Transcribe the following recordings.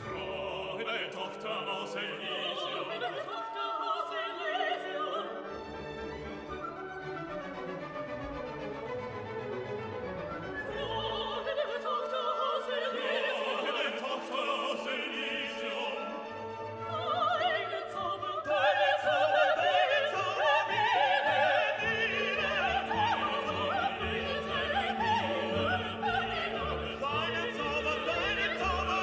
Frohe Tochter aus Elysium, deine Zauber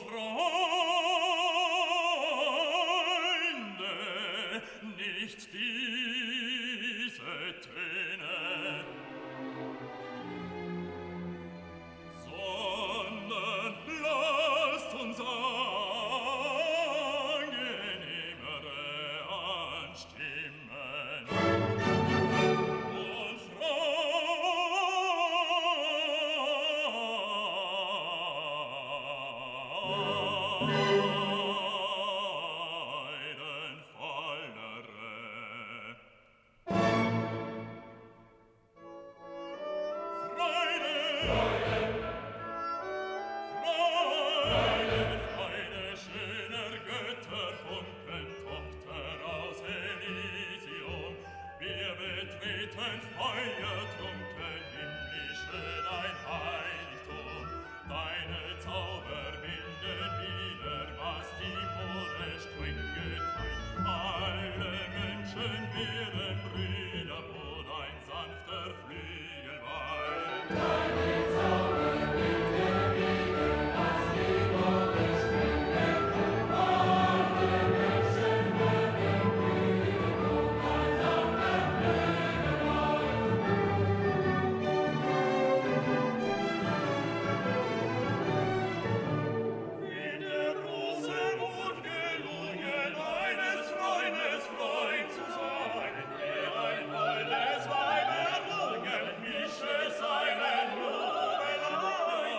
Freunde, nicht diese Töne, sondern lasst uns angenehmere anstimmen. Und Freude, schöner Götter, Funkentochter aus Elysium, wir betreten feuertrunken himmlische dein Heiligtum. Deine Zauber binden wieder, was die Mode streng geteilt. Alle Menschen werden Brüder, wo dein sanfter Flügel weilt. Deine Zauber binden wieder, was die Mode streng geteilt. Alle Menschen werden Brüder, wo dein sanfter Flügel weilt. Wie der große Wurf gelungen, eines Freundes Freund zu sein, wie ein holdes Weib errungen, mische seinen Jubel ein.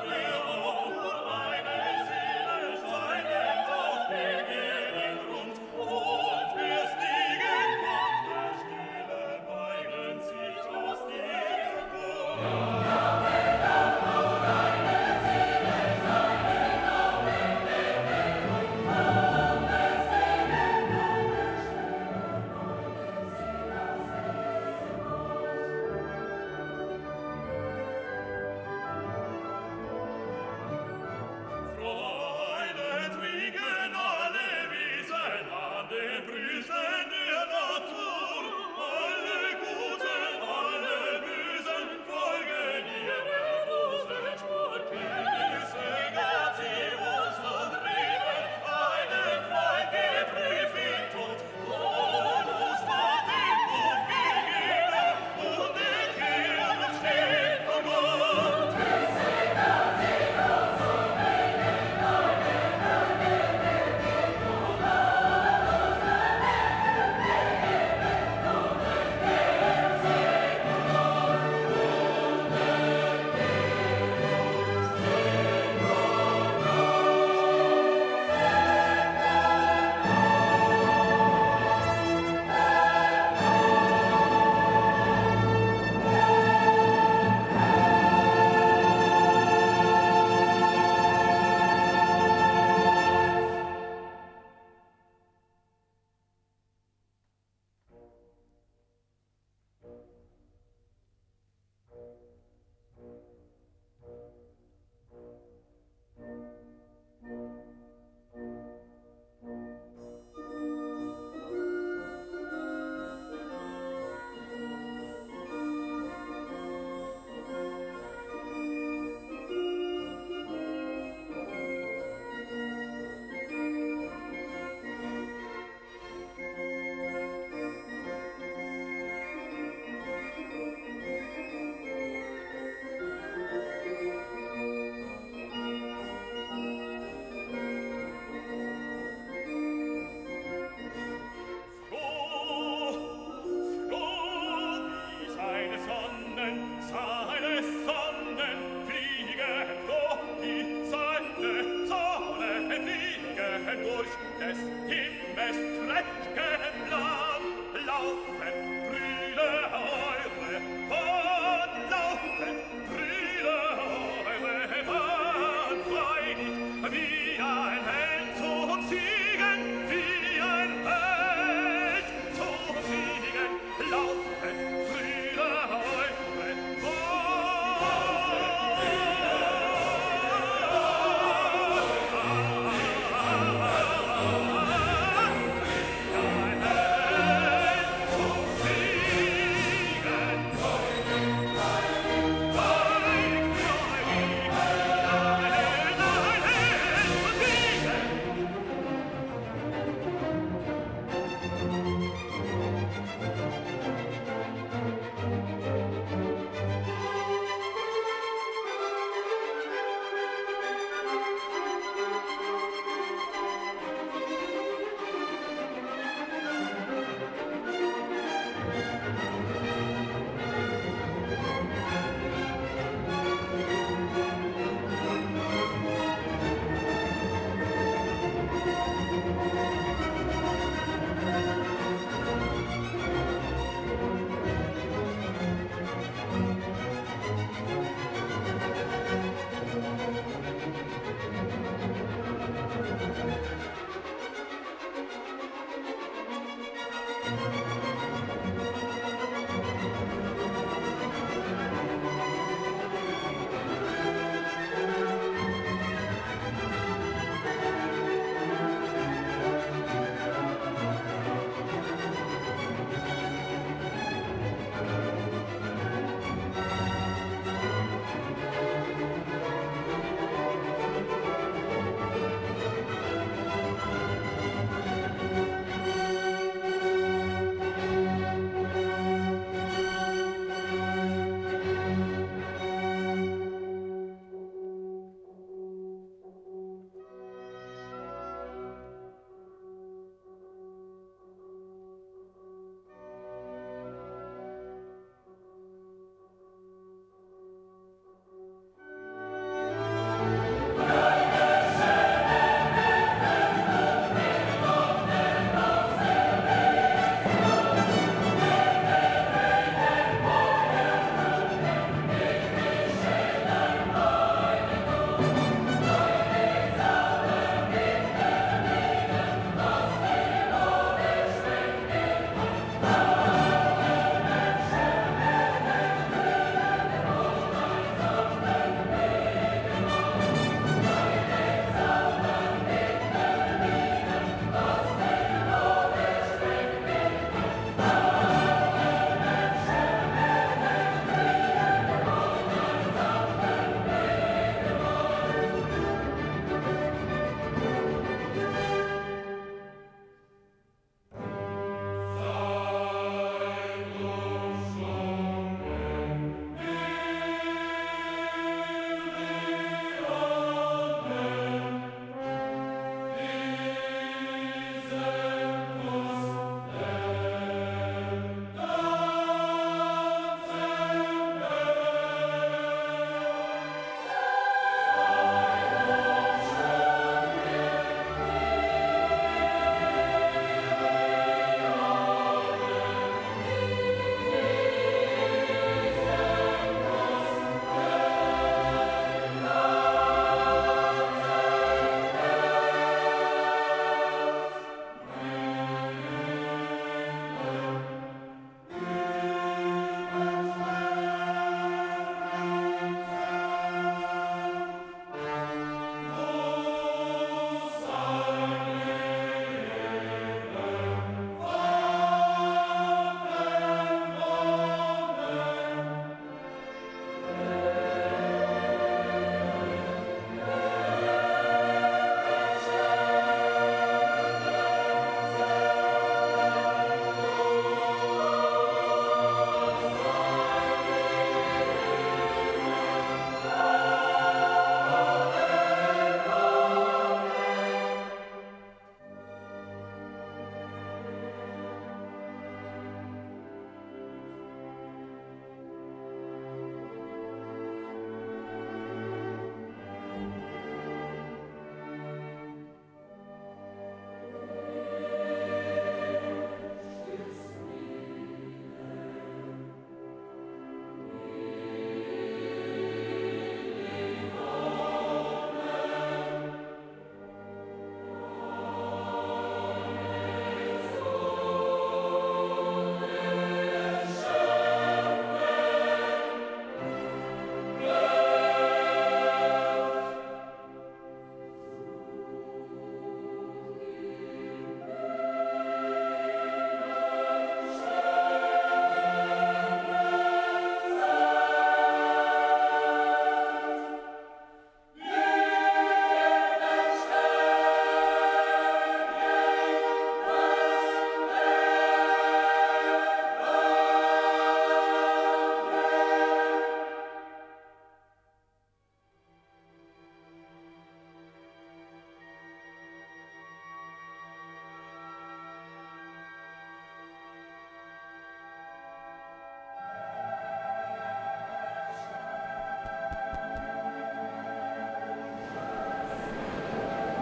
Wir auch eine Seele seinen auf den Erdengrund, und wir stiegen von der Stille, weinen sich aus diesem Grund. Freude trinken alle Wiesen an den Brüsten der Natur. Alle Guten, alle Bösen folgen ihrer Rosenspur. Kenntnisse gab sie uns und Reden, einen Freund geprüft in Tod. Bonus hat den Tod gegeben, und der Herr steht vor Gott.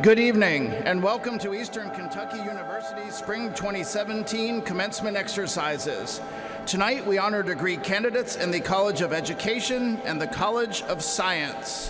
Good evening, and welcome to Eastern Kentucky University's Spring 2017 Commencement Exercises. Tonight, we honor degree candidates in the College of Education and the College of Science.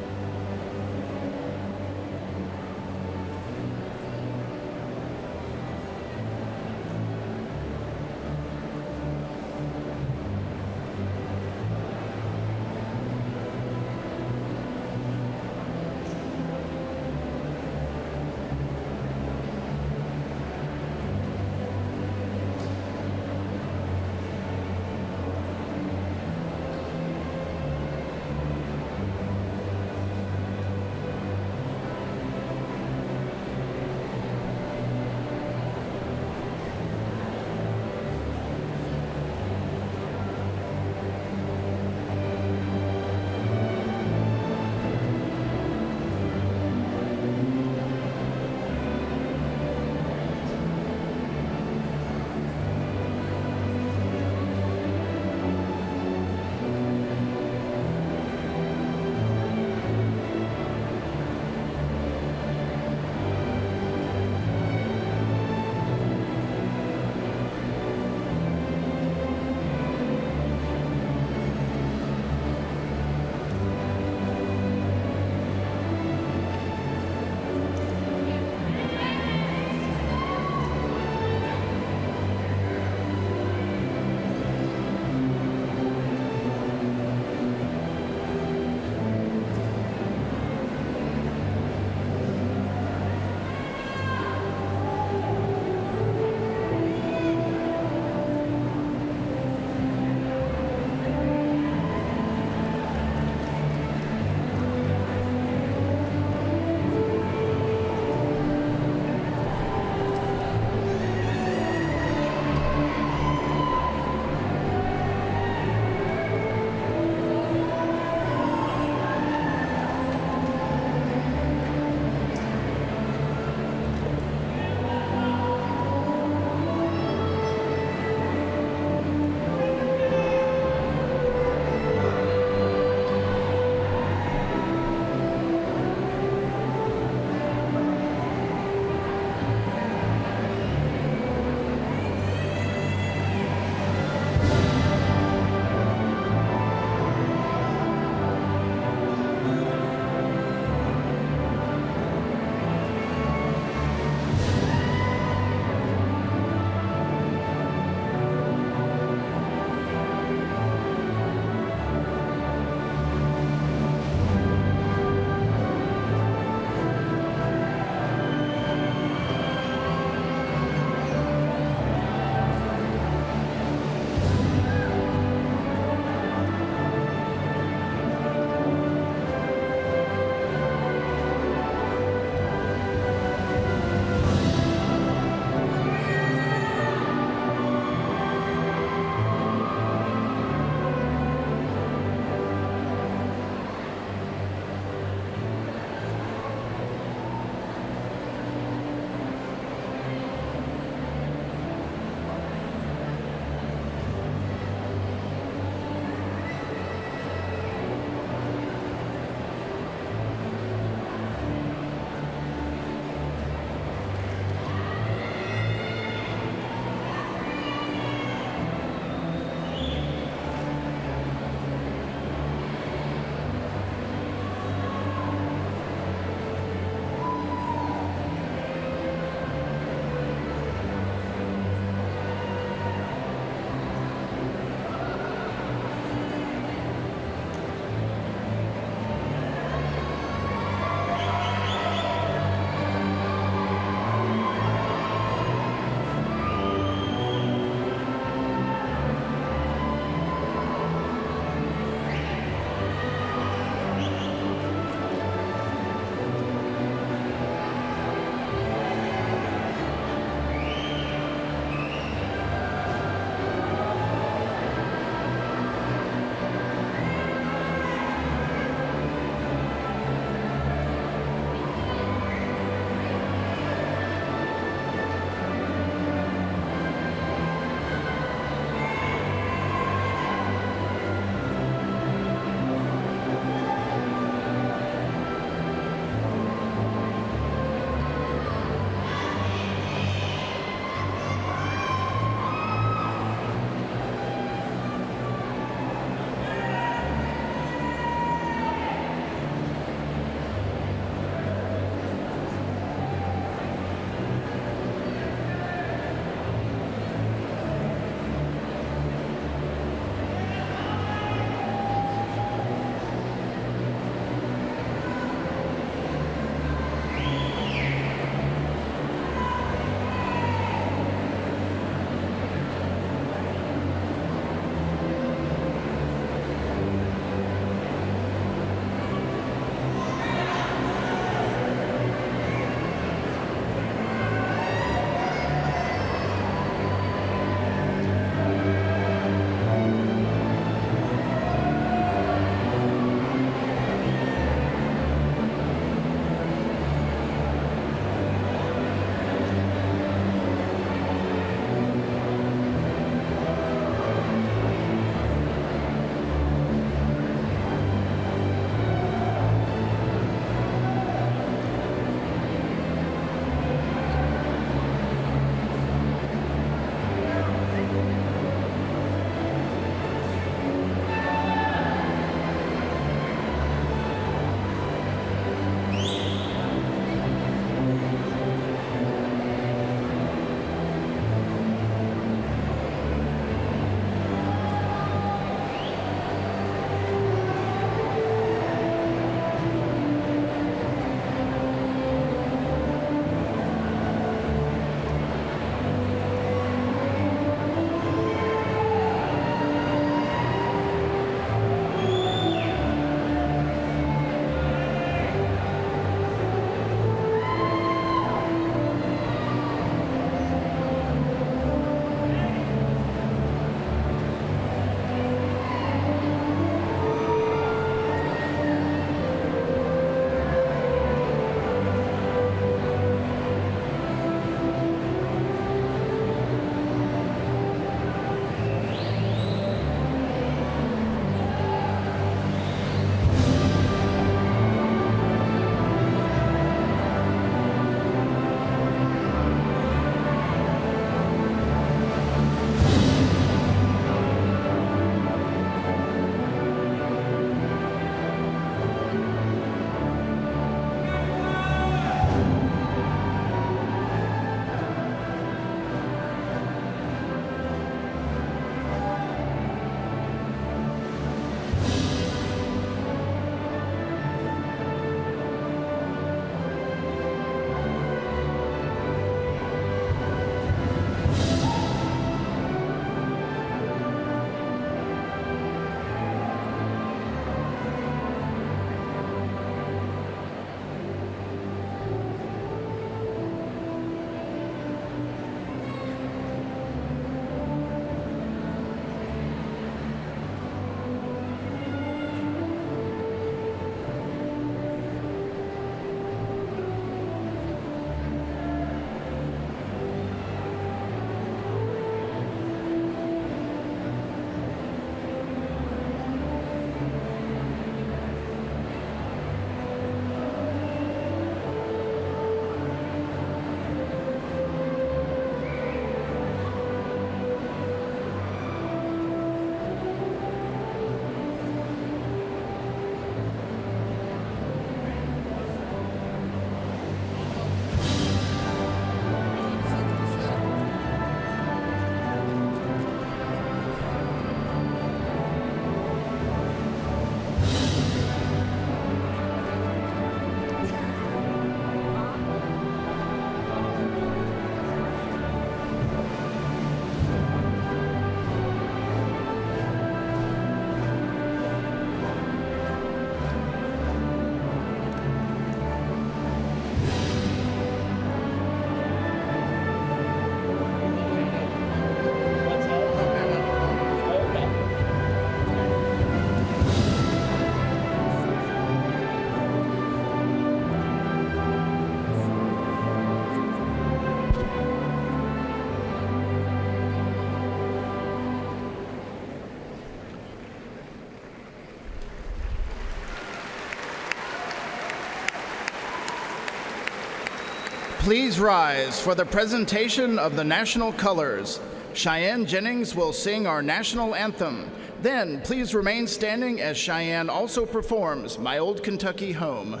Please rise for the presentation of the national colors. Cheyenne Jennings will sing our national anthem. Then, please remain standing as Cheyenne also performs My Old Kentucky Home.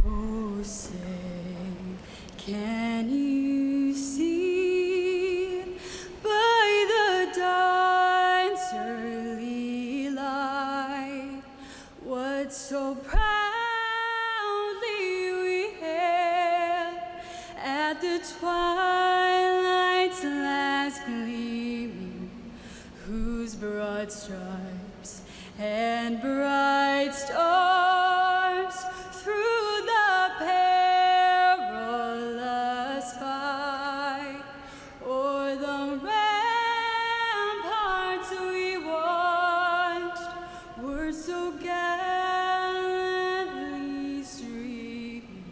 Oh, say, can you see by the dawn's early light what so proudly we hailed at the twilight's last gleaming, whose broad stripes and bright stars through the perilous fight o'er the ramparts we watched were so gallantly streaming,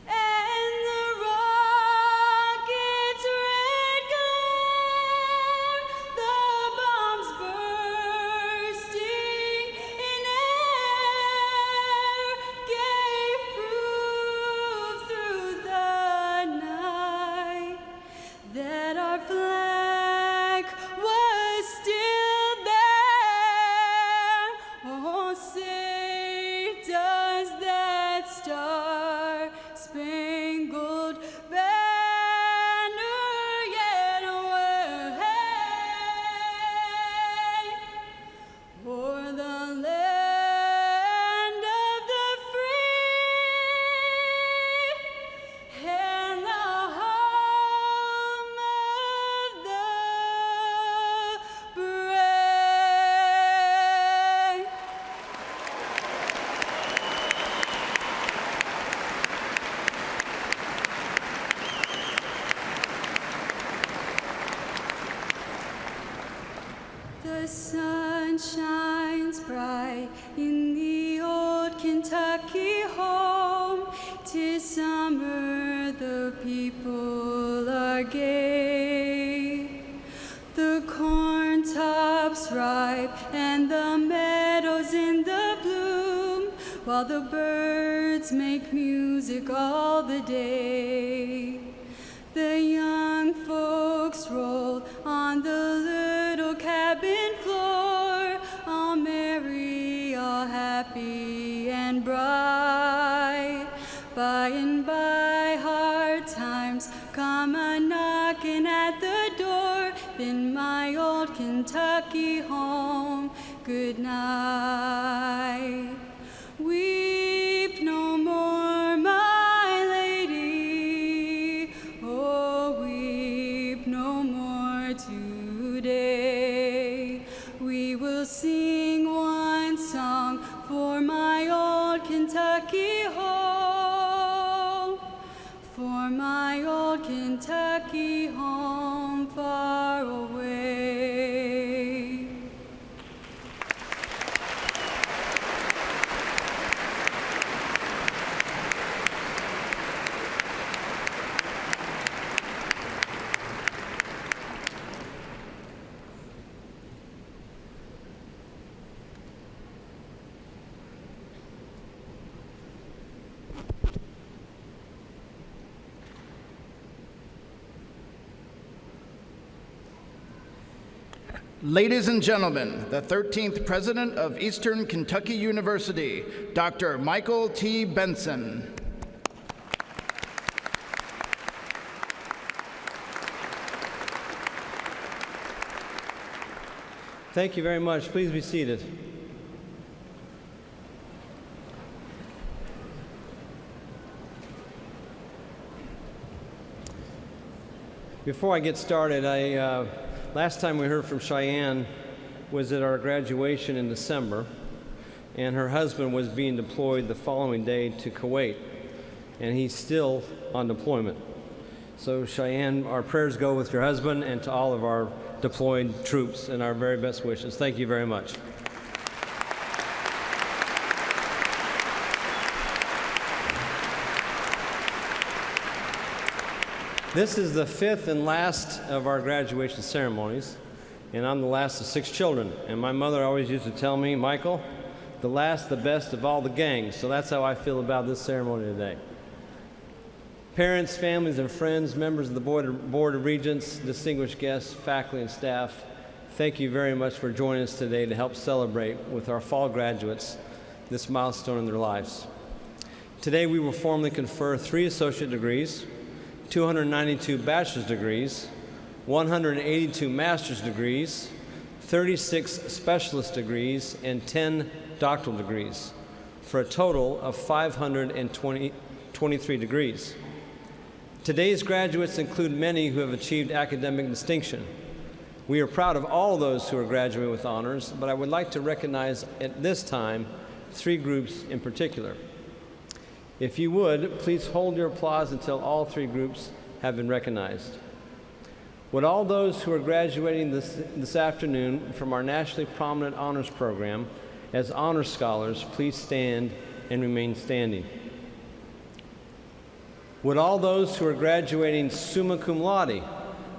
and the rocket's red glare, the bombs bursting in air, gave proof through the night that our flag was still there. Oh, say, does that star-spangled banner yet wave o'er the land of the free and the home of the brave? The sun shines bright in the old Kentucky home. 'Tis summer, the people are gay. The corn tops ripe and the meadows in the bloom, while the birds make music all the day. The young folks roll on the little cabin floor, all merry, all happy and bright. By and by, hard times come a-knocking at the door. Then my old Kentucky home, good night. Weep no more, my lady. Oh, weep no more today. We will sing one song for my old Kentucky home, for my old Kentucky home far away. Ladies and gentlemen, the 13th President of Eastern Kentucky University, Dr. Michael T. Benson. Thank you very much. Please be seated. Before I get started, last time we heard from Cheyenne was at our graduation in December, and her husband was being deployed the following day to Kuwait, and he's still on deployment. So Cheyenne, our prayers go with your husband and to all of our deployed troops, and our very best wishes. Thank you very much. This is the fifth and last of our graduation ceremonies, and I'm the last of 6 children. And my mother always used to tell me, Michael, the last, the best of all the gangs. So that's how I feel about this ceremony today. Parents, families, and friends, members of the Board of Regents, distinguished guests, faculty, and staff, thank you very much for joining us today to help celebrate with our fall graduates this milestone in their lives. Today we will formally confer 3 associate degrees, 292 bachelor's degrees, 182 master's degrees, 36 specialist degrees, and 10 doctoral degrees, for a total of 523 degrees. Today's graduates include many who have achieved academic distinction. We are proud of all those who are graduating with honors, but I would like to recognize at this time 3 groups in particular. If you would, please hold your applause until all 3 groups have been recognized. Would all those who are graduating this afternoon from our nationally prominent honors program as honor scholars please stand and remain standing? Would all those who are graduating summa cum laude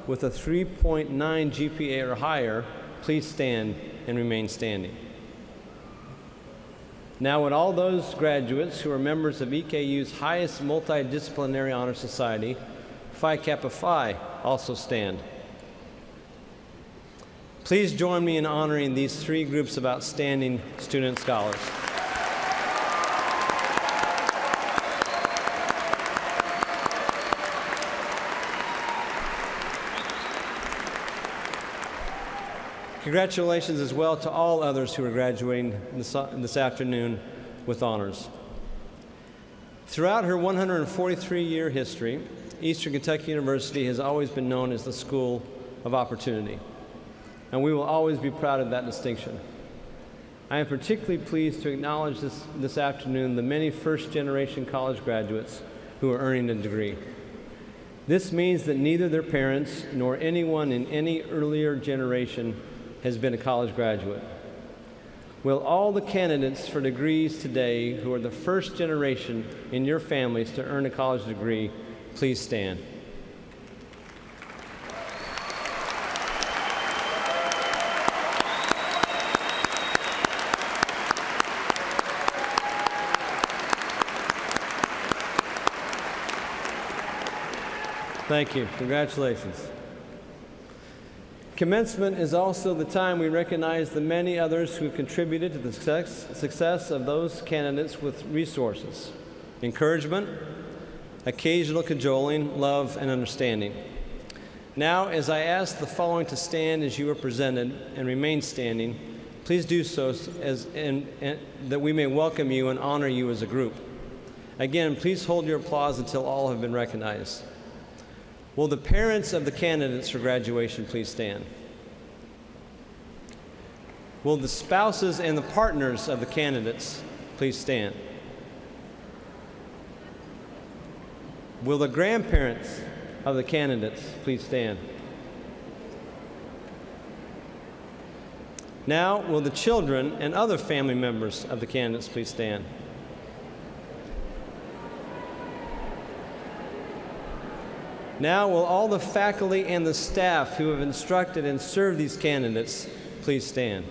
with a 3.9 GPA or higher please stand and remain standing? Now, would all those graduates who are members of EKU's highest multidisciplinary honor society, Phi Kappa Phi, also stand? Please join me in honoring these 3 groups of outstanding student scholars. Congratulations as well to all others who are graduating this afternoon with honors. Throughout her 143-year history, Eastern Kentucky University has always been known as the School of Opportunity, and we will always be proud of that distinction. I am particularly pleased to acknowledge this afternoon the many first-generation college graduates who are earning a degree. This means that neither their parents nor anyone in any earlier generation has been a college graduate. Will all the candidates for degrees today who are the first generation in your families to earn a college degree please stand? Thank you. Congratulations. Commencement is also the time we recognize the many others who have contributed to the success of those candidates with resources, encouragement, occasional cajoling, love, and understanding. Now, as I ask the following to stand as you are presented and remain standing, please do so that we may welcome you and honor you as a group. Again, please hold your applause until all have been recognized. Will the parents of the candidates for graduation please stand? Will the spouses and the partners of the candidates please stand? Will the grandparents of the candidates please stand? Now, will the children and other family members of the candidates please stand? Now, will all the faculty and the staff who have instructed and served these candidates please stand?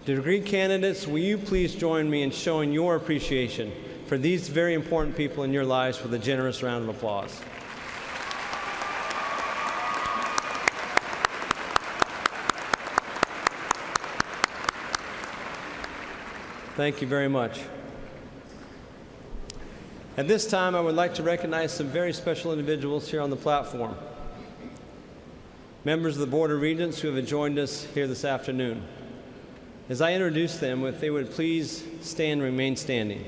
Degree candidates, will you please join me in showing your appreciation for these very important people in your lives with a generous round of applause. Thank you very much. At this time, I would like to recognize some very special individuals here on the platform. Members of the Board of Regents who have joined us here this afternoon. As I introduce them, if they would please stand and remain standing.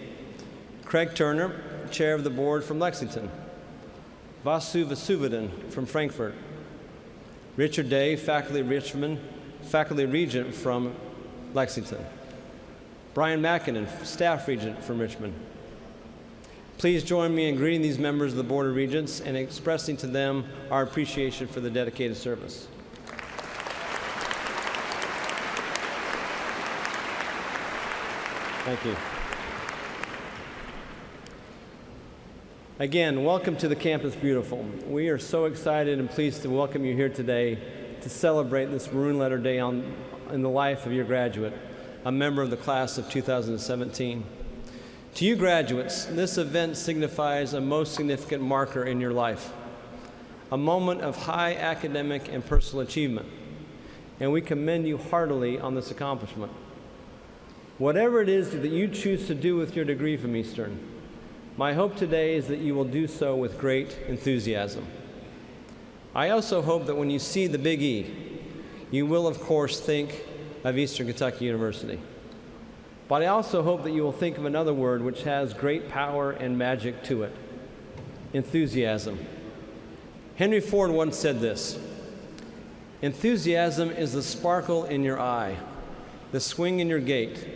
Craig Turner, Chair of the Board from Lexington. Vasu Vasuvadin from Frankfurt, Richard Day, Faculty Regent from Lexington, Brian Mackinnon, Staff Regent from Richmond. Please join me in greeting these members of the Board of Regents and expressing to them our appreciation for the dedicated service. Thank you. Again, welcome to the Campus Beautiful. We are so excited and pleased to welcome you here today to celebrate this Maroon Letter Day in the life of your graduate, a member of the class of 2017. To you graduates, this event signifies a most significant marker in your life, a moment of high academic and personal achievement, and we commend you heartily on this accomplishment. Whatever it is that you choose to do with your degree from Eastern, my hope today is that you will do so with great enthusiasm. I also hope that when you see the big E, you will, of course, think of Eastern Kentucky University. But I also hope that you will think of another word which has great power and magic to it: enthusiasm. Henry Ford once said this: "Enthusiasm is the sparkle in your eye, the swing in your gait,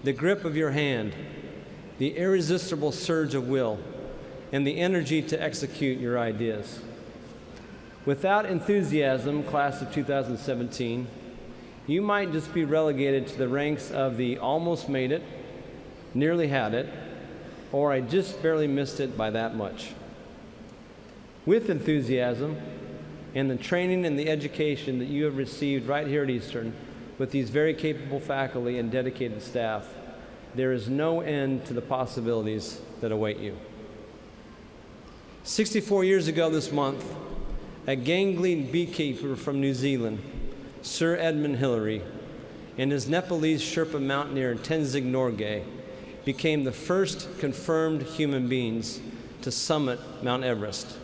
the grip of your hand, the irresistible surge of will, and the energy to execute your ideas." Without enthusiasm, class of 2017, you might just be relegated to the ranks of the almost made it, nearly had it, or I just barely missed it by that much. With enthusiasm and the training and the education that you have received right here at Eastern with these very capable faculty and dedicated staff, there is no end to the possibilities that await you. 64 years ago this month, a gangling beekeeper from New Zealand, Sir Edmund Hillary, and his Nepalese Sherpa mountaineer Tenzing Norgay became the first confirmed human beings to summit Mount Everest,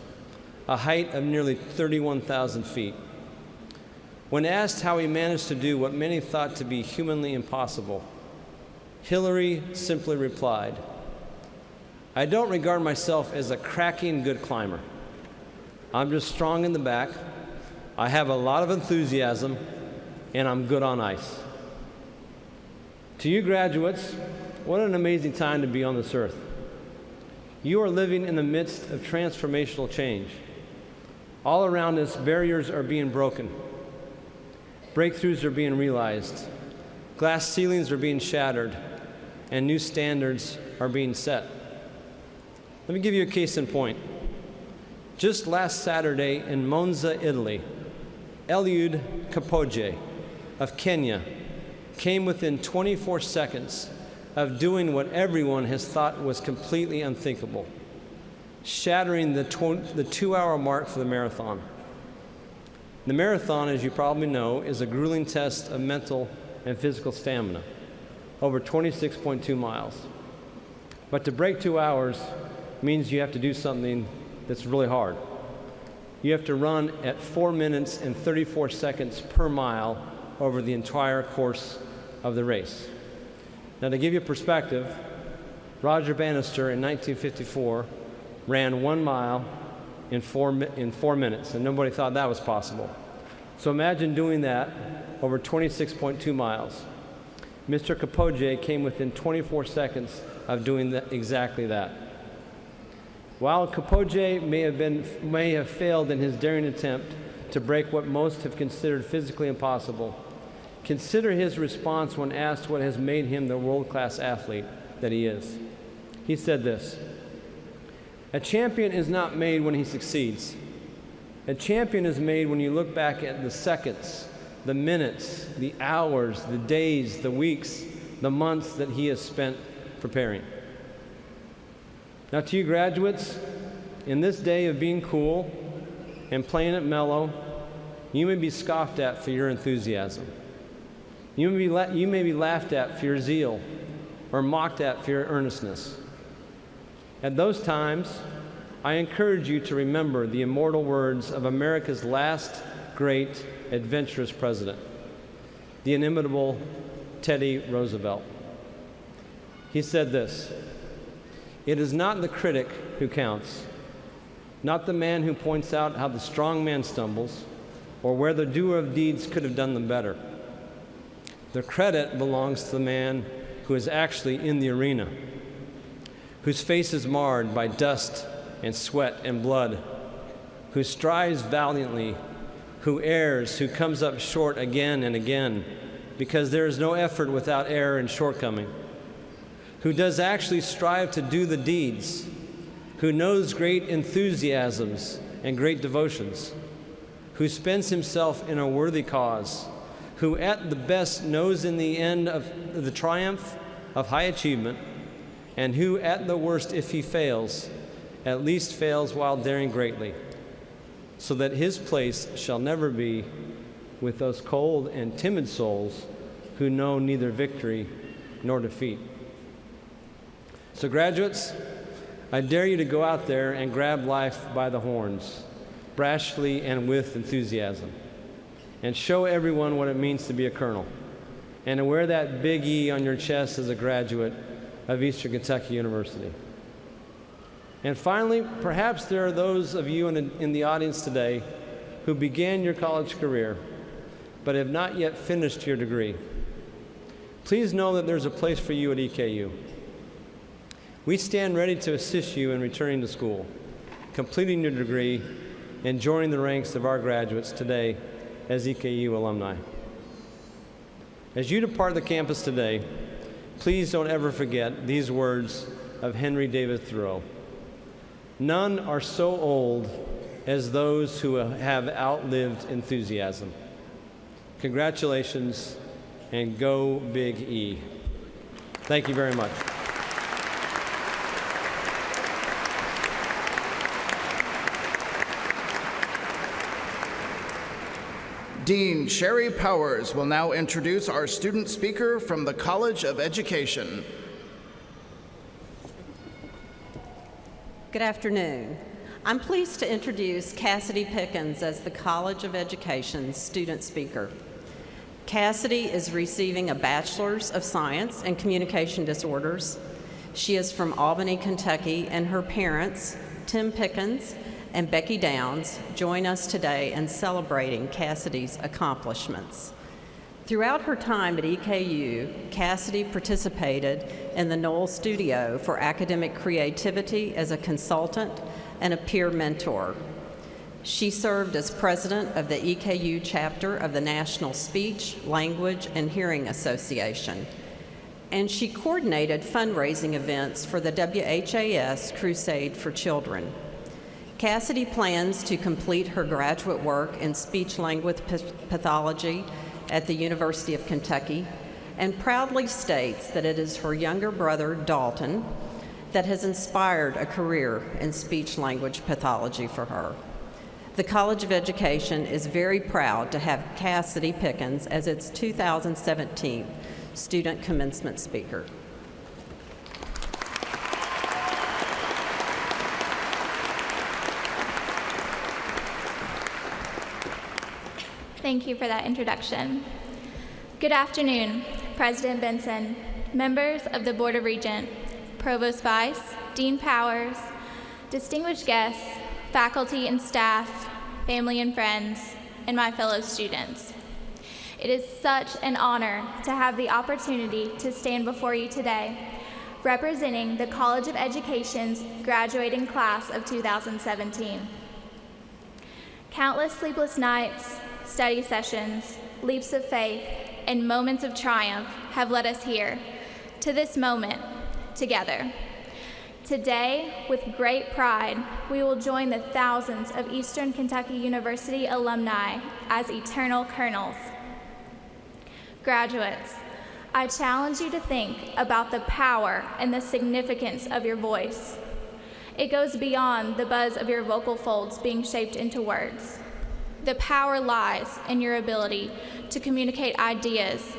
a height of nearly 31,000 feet. When asked how he managed to do what many thought to be humanly impossible, Hillary simply replied, "I don't regard myself as a cracking good climber. I'm just strong in the back, I have a lot of enthusiasm, and I'm good on ice." To you graduates, what an amazing time to be on this earth. You are living in the midst of transformational change. All around us, barriers are being broken. Breakthroughs are being realized. Glass ceilings are being shattered, and new standards are being set. Let me give you a case in point. Just last Saturday in Monza, Italy, Eliud Kipchoge of Kenya came within 24 seconds of doing what everyone has thought was completely unthinkable, shattering the 2-hour mark for the marathon. The marathon, as you probably know, is a grueling test of mental and physical stamina, over 26.2 miles. But to break 2 hours means you have to do something that's really hard. You have to run at 4 minutes and 34 seconds per mile over the entire course of the race. Now, to give you perspective, Roger Bannister in 1954 ran 1 mile in 4 minutes, and nobody thought that was possible. So imagine doing that over 26.2 miles. Mr. Kipchoge came within 24 seconds of doing exactly that. While Kipchoge may have failed in his daring attempt to break what most have considered physically impossible, consider his response when asked what has made him the world-class athlete that he is. He said this: "A champion is not made when he succeeds. A champion is made when you look back at the seconds, the minutes, the hours, the days, the weeks, the months that he has spent preparing." Now, to you graduates, in this day of being cool and playing it mellow, you may be scoffed at for your enthusiasm. You may be laughed at for your zeal or mocked at for your earnestness. At those times, I encourage you to remember the immortal words of America's last great adventurous president, the inimitable Teddy Roosevelt. He said this: "It is not the critic who counts, not the man who points out how the strong man stumbles or where the doer of deeds could have done them better. The credit belongs to the man who is actually in the arena, whose face is marred by dust and sweat and blood, who strives valiantly, who errs, who comes up short again and again, because there is no effort without error and shortcoming, who does actually strive to do the deeds, who knows great enthusiasms and great devotions, who spends himself in a worthy cause, who at the best knows in the end of the triumph of high achievement, and who at the worst, if he fails, at least fails while daring greatly, so that his place shall never be with those cold and timid souls who know neither victory nor defeat. So graduates, I dare you to go out there and grab life by the horns, brashly and with enthusiasm, and show everyone what it means to be a colonel, and to wear that big E on your chest as a graduate of Eastern Kentucky University. And finally, perhaps there are those of you in the audience today who began your college career but have not yet finished your degree. Please know that there's a place for you at EKU. We stand ready to assist you in returning to school, completing your degree, and joining the ranks of our graduates today as EKU alumni. As you depart the campus today, please don't ever forget these words of Henry David Thoreau. None are so old as those who have outlived enthusiasm. Congratulations, and go Big E. Thank you very much. Dean Sherry Powers will now introduce our student speaker from the College of Education. Good afternoon. I'm pleased to introduce Cassidy Pickens as the College of Education's student speaker. Cassidy is receiving a Bachelor's of Science in Communication Disorders. She is from Albany, Kentucky, and her parents, Tim Pickens and Becky Downs, join us today in celebrating Cassidy's accomplishments. Throughout her time at EKU, Cassidy participated in the Knoll Studio for academic creativity as a consultant and a peer mentor. She served as president of the EKU chapter of the National Speech, Language, and Hearing Association, and she coordinated fundraising events for the WHAS Crusade for Children. Cassidy plans to complete her graduate work in speech-language pathology at the University of Kentucky, and proudly states that it is her younger brother, Dalton, that has inspired a career in speech-language pathology for her. The College of Education is very proud to have Cassidy Pickens as its 2017 Student Commencement Speaker. Thank you for that introduction. Good afternoon, President Benson, members of the Board of Regents, Provost Vice, Dean Powers, distinguished guests, faculty and staff, family and friends, and my fellow students. It is such an honor to have the opportunity to stand before you today, representing the College of Education's graduating class of 2017. Countless sleepless nights, study sessions, leaps of faith, and moments of triumph have led us here, to this moment, together. Today, with great pride, we will join the thousands of Eastern Kentucky University alumni as eternal colonels. Graduates, I challenge you to think about the power and the significance of your voice. It goes beyond the buzz of your vocal folds being shaped into words. The power lies in your ability to communicate ideas,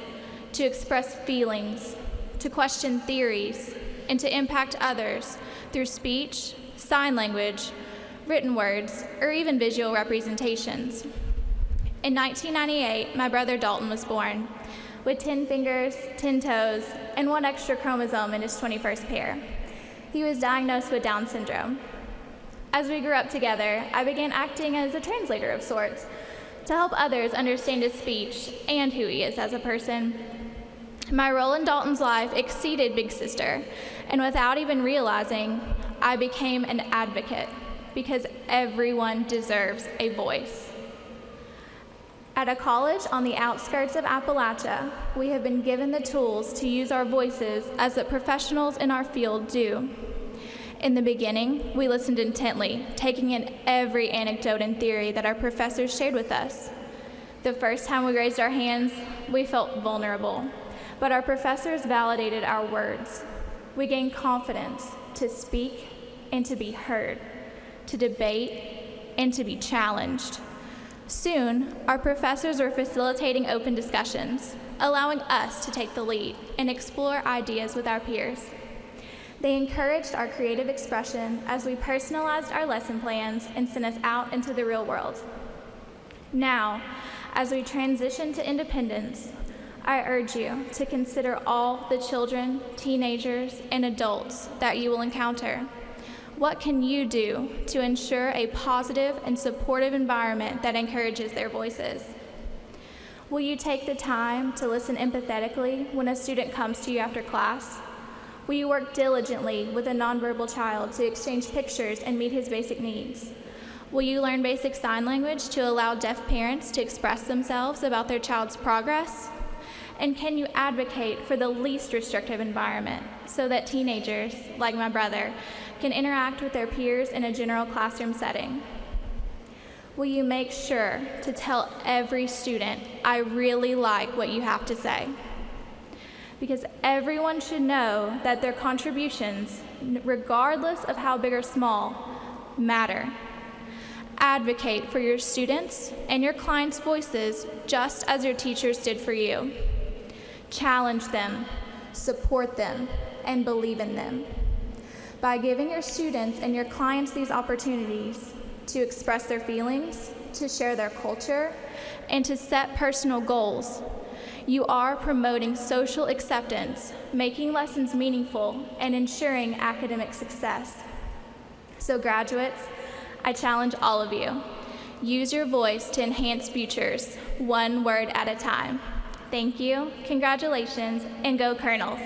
to express feelings, to question theories, and to impact others through speech, sign language, written words, or even visual representations. In 1998, my brother Dalton was born with 10 fingers, 10 toes, and 1 extra chromosome in his 21st pair. He was diagnosed with Down syndrome. As we grew up together, I began acting as a translator of sorts to help others understand his speech and who he is as a person. My role in Dalton's life exceeded Big Sister, and without even realizing, I became an advocate because everyone deserves a voice. At a college on the outskirts of Appalachia, we have been given the tools to use our voices as the professionals in our field do. In the beginning, we listened intently, taking in every anecdote and theory that our professors shared with us. The first time we raised our hands, we felt vulnerable, but our professors validated our words. We gained confidence to speak and to be heard, to debate and to be challenged. Soon, our professors were facilitating open discussions, allowing us to take the lead and explore ideas with our peers. They encouraged our creative expression as we personalized our lesson plans and sent us out into the real world. Now, as we transition to independence, I urge you to consider all the children, teenagers, and adults that you will encounter. What can you do to ensure a positive and supportive environment that encourages their voices? Will you take the time to listen empathetically when a student comes to you after class? Will you work diligently with a nonverbal child to exchange pictures and meet his basic needs? Will you learn basic sign language to allow deaf parents to express themselves about their child's progress? And can you advocate for the least restrictive environment so that teenagers, like my brother, can interact with their peers in a general classroom setting? Will you make sure to tell every student, I really like what you have to say? Because everyone should know that their contributions, regardless of how big or small, matter. Advocate for your students and your clients' voices just as your teachers did for you. Challenge them, support them, and believe in them. By giving your students and your clients these opportunities to express their feelings, to share their culture, and to set personal goals, you are promoting social acceptance, making lessons meaningful, and ensuring academic success. So graduates, I challenge all of you. Use your voice to enhance futures, one word at a time. Thank you, congratulations, and go Colonels.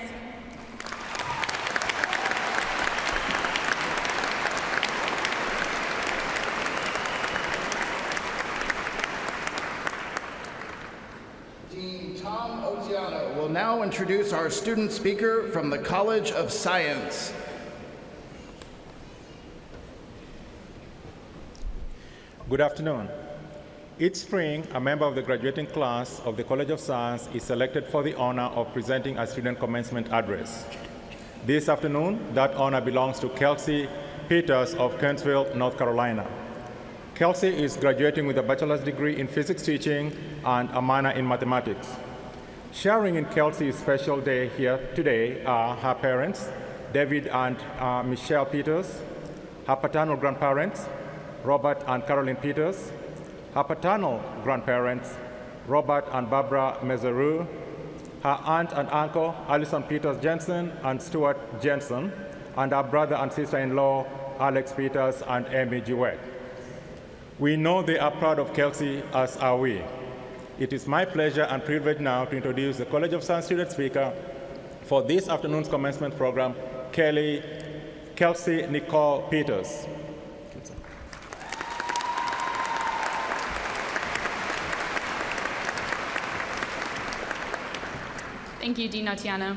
Will now introduce our student speaker from the College of Science. Good afternoon. Each spring, a member of the graduating class of the College of Science is selected for the honor of presenting a student commencement address. This afternoon, that honor belongs to Kelsey Peters of Kernsville, North Carolina. Kelsey is graduating with a bachelor's degree in physics teaching and a minor in mathematics. Sharing in Kelsey's special day here today are her parents, David and Michelle Peters, her paternal grandparents, Robert and Carolyn Peters, her paternal grandparents, Robert and Barbara Mezeru, her aunt and uncle, Alison Peters Jensen and Stuart Jensen, and her brother and sister-in-law, Alex Peters and Amy Jewett. We know they are proud of Kelsey, as are we. It is my pleasure and privilege now to introduce the College of Science student speaker for this afternoon's commencement program, Kelsey Nicole Peters. Thank you, Dean Otiano.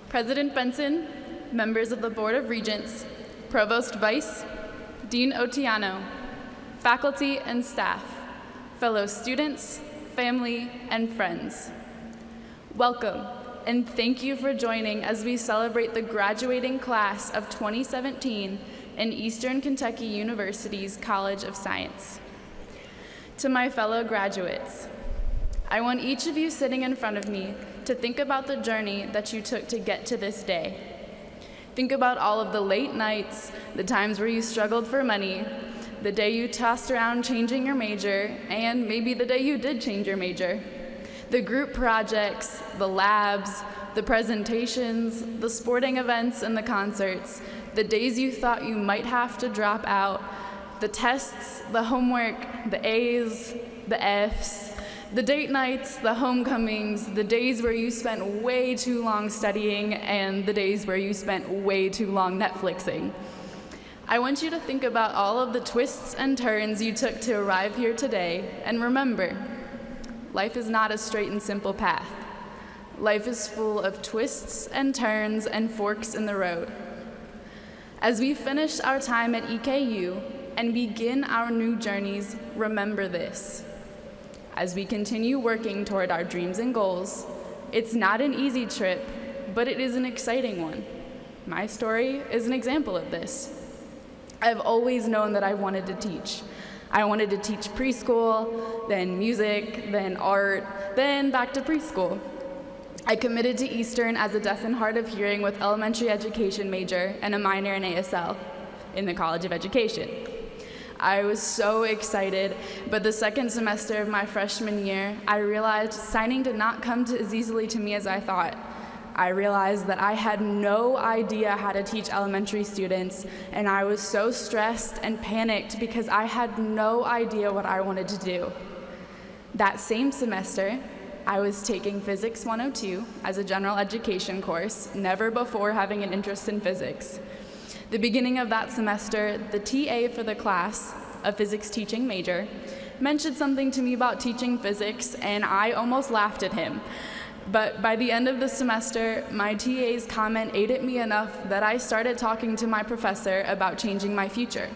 President Benson, members of the Board of Regents, Provost Vice, Dean Otiano, faculty and staff, fellow students, family, and friends. Welcome, and thank you for joining as we celebrate the graduating class of 2017 in Eastern Kentucky University's College of Science. To my fellow graduates, I want each of you sitting in front of me to think about the journey that you took to get to this day. Think about all of the late nights, the times where you struggled for money, the day you tossed around changing your major, and maybe the day you did change your major. The group projects, the labs, the presentations, the sporting events and the concerts, the days you thought you might have to drop out, the tests, the homework, the A's, the F's, the date nights, the homecomings, the days where you spent way too long studying, and the days where you spent way too long Netflixing. I want you to think about all of the twists and turns you took to arrive here today, and remember, life is not a straight and simple path. Life is full of twists and turns and forks in the road. As we finish our time at EKU and begin our new journeys, remember this. As we continue working toward our dreams and goals, it's not an easy trip, but it is an exciting one. My story is an example of this. I've always known that I wanted to teach. I wanted to teach preschool, then music, then art, then back to preschool. I committed to Eastern as a deaf and hard of hearing with elementary education major and a minor in ASL in the College of Education. I was so excited, but the second semester of my freshman year, I realized signing did not come as easily to me as I thought. I realized that I had no idea how to teach elementary students, and I was so stressed and panicked because I had no idea what I wanted to do. That same semester, I was taking Physics 102 as a general education course, never before having an interest in physics. The beginning of that semester, the TA for the class, a physics teaching major, mentioned something to me about teaching physics, and I almost laughed at him. But by the end of the semester, my TA's comment ate at me enough that I started talking to my professor about changing my future.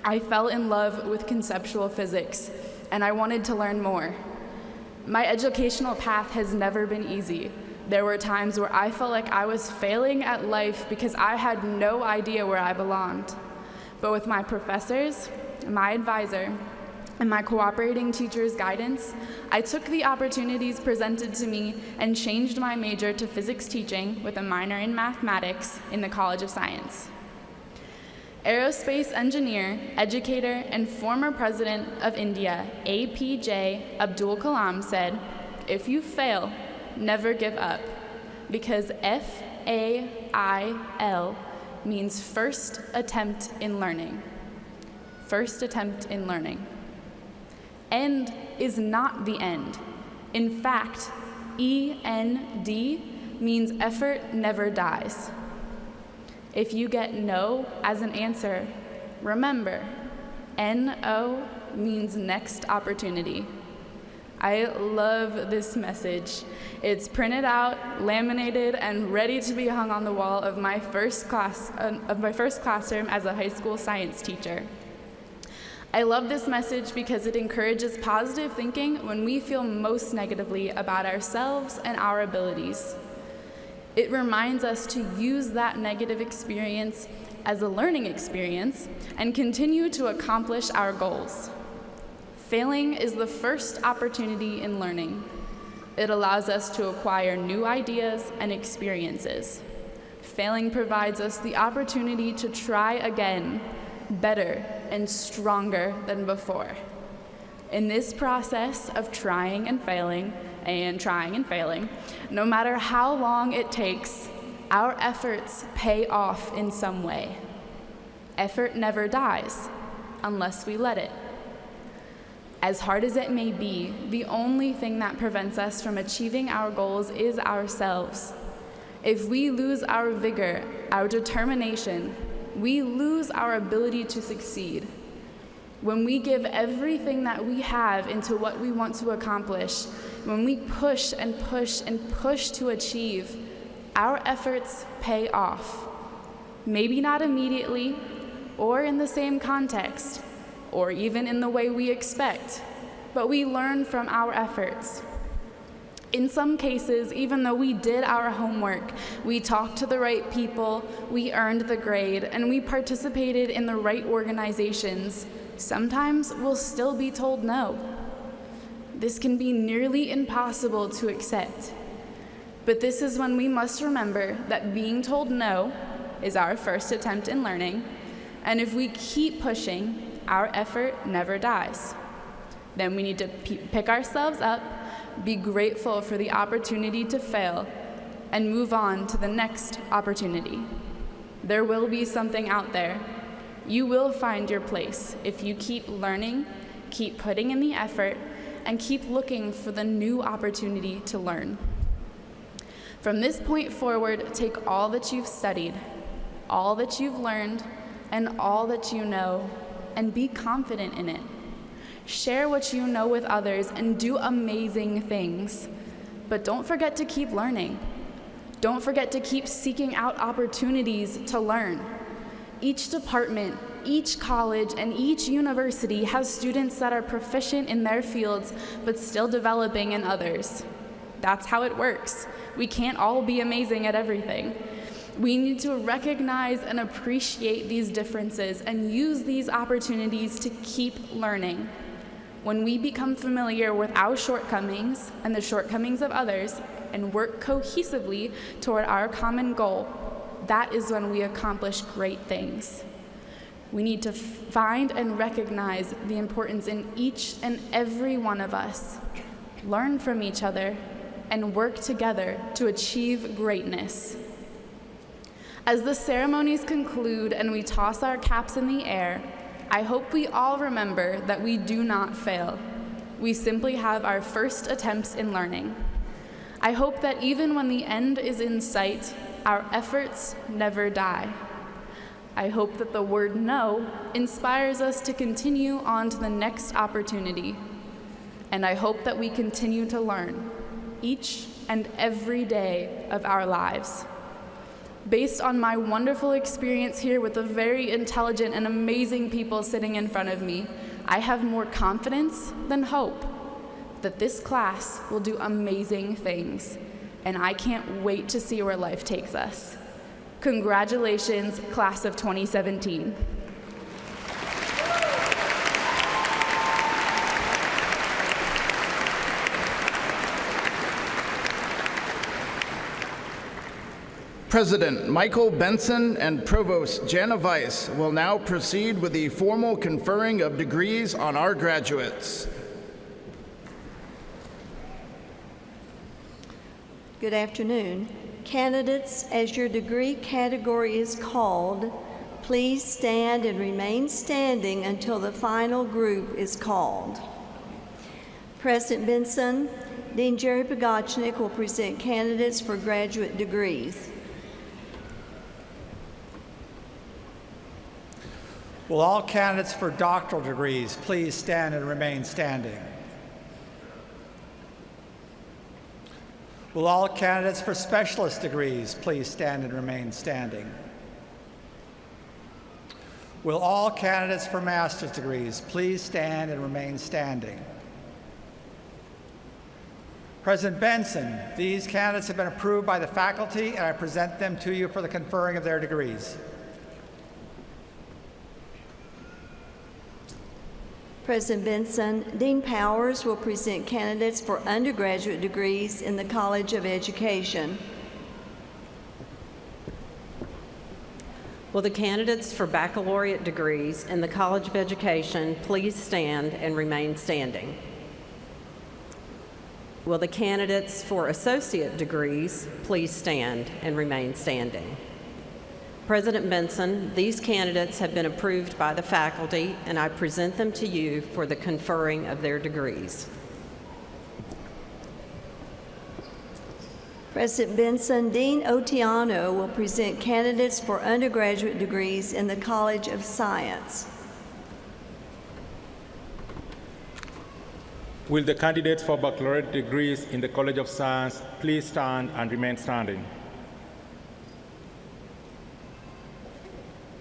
I fell in love with conceptual physics, and I wanted to learn more. My educational path has never been easy. There were times where I felt like I was failing at life because I had no idea where I belonged. But with my professors, my advisor, and my cooperating teacher's guidance, I took the opportunities presented to me and changed my major to physics teaching with a minor in mathematics in the College of Science. Aerospace engineer, educator, and former president of India, APJ Abdul Kalam said, "If you fail, never give up, because FAIL means first attempt in learning." First attempt in learning. End is not the end. In fact, END means effort never dies. If you get no as an answer, remember, NO means next opportunity. I love this message. It's printed out, laminated, and ready to be hung on the wall of my first classroom as a high school science teacher. I love this message because it encourages positive thinking when we feel most negatively about ourselves and our abilities. It reminds us to use that negative experience as a learning experience and continue to accomplish our goals. Failing is the first opportunity in learning. It allows us to acquire new ideas and experiences. Failing provides us the opportunity to try again, better and stronger than before. In this process of trying and failing, no matter how long it takes, our efforts pay off in some way. Effort never dies unless we let it. As hard as it may be, the only thing that prevents us from achieving our goals is ourselves. If we lose our vigor, our determination, we lose our ability to succeed. When we give everything that we have into what we want to accomplish, when we push and push and push to achieve, our efforts pay off. Maybe not immediately, or in the same context, or even in the way we expect, but we learn from our efforts. In some cases, even though we did our homework, we talked to the right people, we earned the grade, and we participated in the right organizations, sometimes we'll still be told no. This can be nearly impossible to accept. But this is when we must remember that being told no is our first attempt in learning, and if we keep pushing, our effort never dies. Then we need to pick ourselves up, be grateful for the opportunity to fail, and move on to the next opportunity. There will be something out there. You will find your place if you keep learning, keep putting in the effort, and keep looking for the new opportunity to learn. From this point forward, take all that you've studied, all that you've learned, and all that you know, and be confident in it. Share what you know with others and do amazing things. But don't forget to keep learning. Don't forget to keep seeking out opportunities to learn. Each department, each college, and each university has students that are proficient in their fields, but still developing in others. That's how it works. We can't all be amazing at everything. We need to recognize and appreciate these differences and use these opportunities to keep learning. When we become familiar with our shortcomings and the shortcomings of others and work cohesively toward our common goal, that is when we accomplish great things. We need to find and recognize the importance in each and every one of us, learn from each other, and work together to achieve greatness. As the ceremonies conclude and we toss our caps in the air, I hope we all remember that we do not fail. We simply have our first attempts in learning. I hope that even when the end is in sight, our efforts never die. I hope that the word no inspires us to continue on to the next opportunity. And I hope that we continue to learn each and every day of our lives. Based on my wonderful experience here with the very intelligent and amazing people sitting in front of me, I have more confidence than hope that this class will do amazing things, and I can't wait to see where life takes us. Congratulations, class of 2017. President Michael Benson and Provost Jana Weiss will now proceed with the formal conferring of degrees on our graduates. Good afternoon. Candidates, as your degree category is called, please stand and remain standing until the final group is called. President Benson, Dean Jerry Pogachnik will present candidates for graduate degrees. Will all candidates for doctoral degrees please stand and remain standing? Will all candidates for specialist degrees please stand and remain standing? Will all candidates for master's degrees please stand and remain standing? President Benson, these candidates have been approved by the faculty, and I present them to you for the conferring of their degrees. President Benson, Dean Powers will present candidates for undergraduate degrees in the College of Education. Will the candidates for baccalaureate degrees in the College of Education please stand and remain standing? Will the candidates for associate degrees please stand and remain standing? President Benson, these candidates have been approved by the faculty, and I present them to you for the conferring of their degrees. President Benson, Dean Otiano will present candidates for undergraduate degrees in the College of Science. Will the candidates for baccalaureate degrees in the College of Science please stand and remain standing?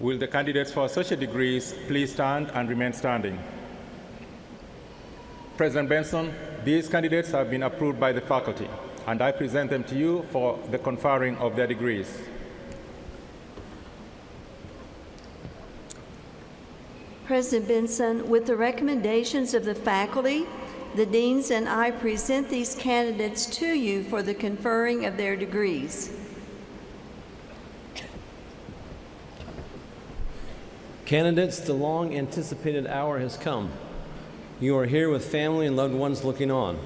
Will the candidates for associate degrees please stand and remain standing? President Benson, these candidates have been approved by the faculty, and I present them to you for the conferring of their degrees. President Benson, with the recommendations of the faculty, the deans and I present these candidates to you for the conferring of their degrees. Candidates, the long anticipated hour has come. You are here with family and loved ones looking on.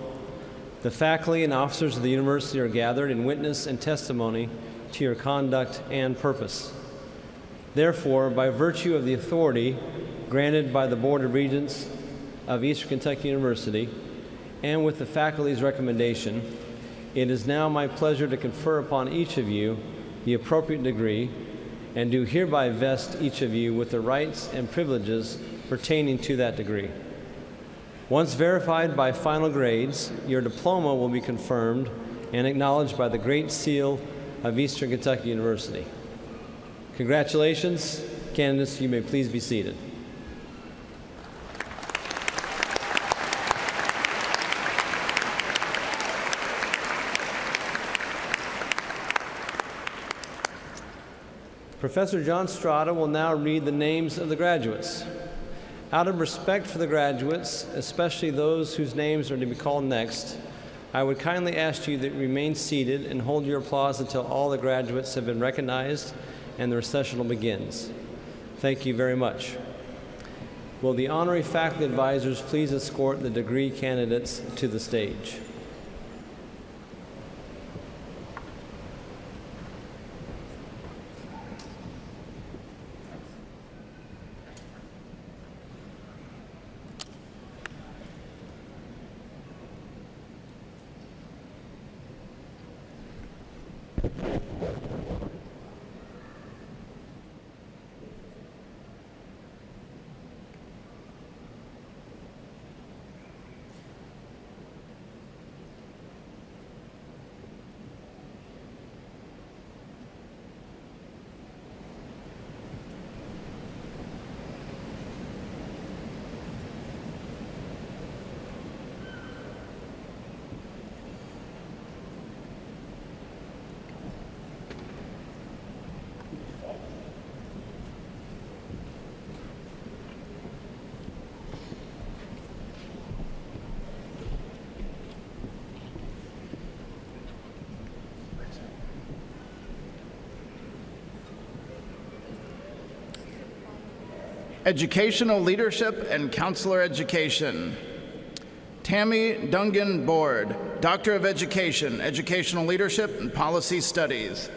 The faculty and officers of the university are gathered in witness and testimony to your conduct and purpose. Therefore, by virtue of the authority granted by the Board of Regents of Eastern Kentucky University, and with the faculty's recommendation, it is now my pleasure to confer upon each of you the appropriate degree, and do hereby vest each of you with the rights and privileges pertaining to that degree. Once verified by final grades, your diploma will be confirmed and acknowledged by the Great Seal of Eastern Kentucky University. Congratulations. Candidates, you may please be seated. Professor John Strada will now read the names of the graduates. Out of respect for the graduates, especially those whose names are to be called next, I would kindly ask you that you remain seated and hold your applause until all the graduates have been recognized and the recessional begins. Thank you very much. Will the honorary faculty advisors please escort the degree candidates to the stage? Educational Leadership and Counselor Education. Tammy Dungan Board, Doctor of Education, Educational Leadership and Policy Studies.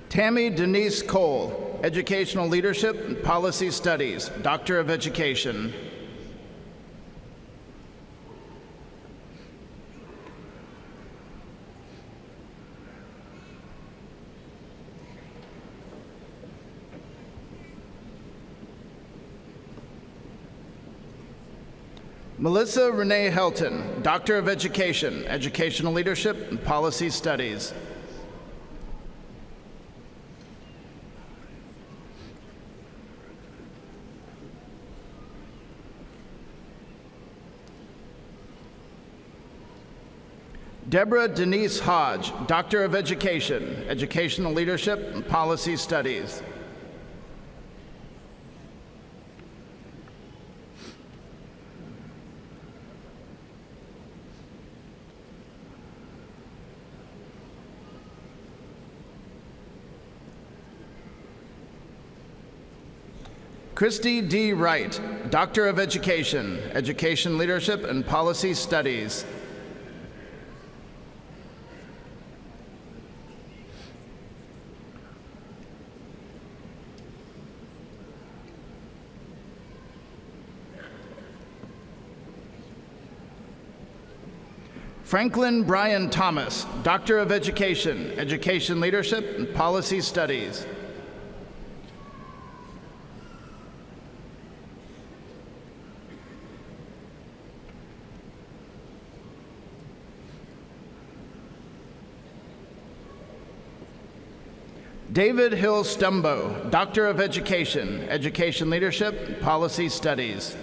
Tammy Denise Cole, Educational Leadership and Policy Studies, Doctor of Education. Melissa Renee Helton, Doctor of Education, Educational Leadership and Policy Studies. Deborah Denise Hodge, Doctor of Education, Educational Leadership and Policy Studies. Christy D. Wright, Doctor of Education, Education Leadership and Policy Studies. Franklin Brian Thomas, Doctor of Education, Education Leadership and Policy Studies. David Hill Stumbo, Doctor of Education, Education Leadership and Policy Studies.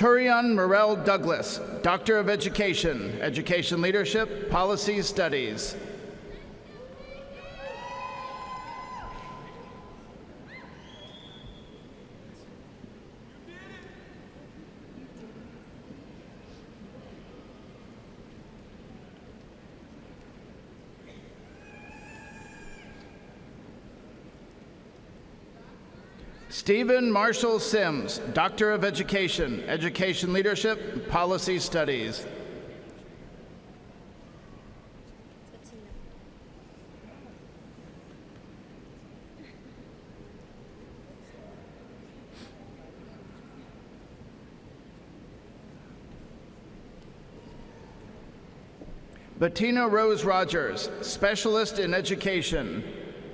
Turion Morel Douglas, Doctor of Education, Education Leadership, Policy Studies. Stephen Marshall Sims, Doctor of Education, Education Leadership, Policy Studies. Bettina Rose Rogers, Specialist in Education,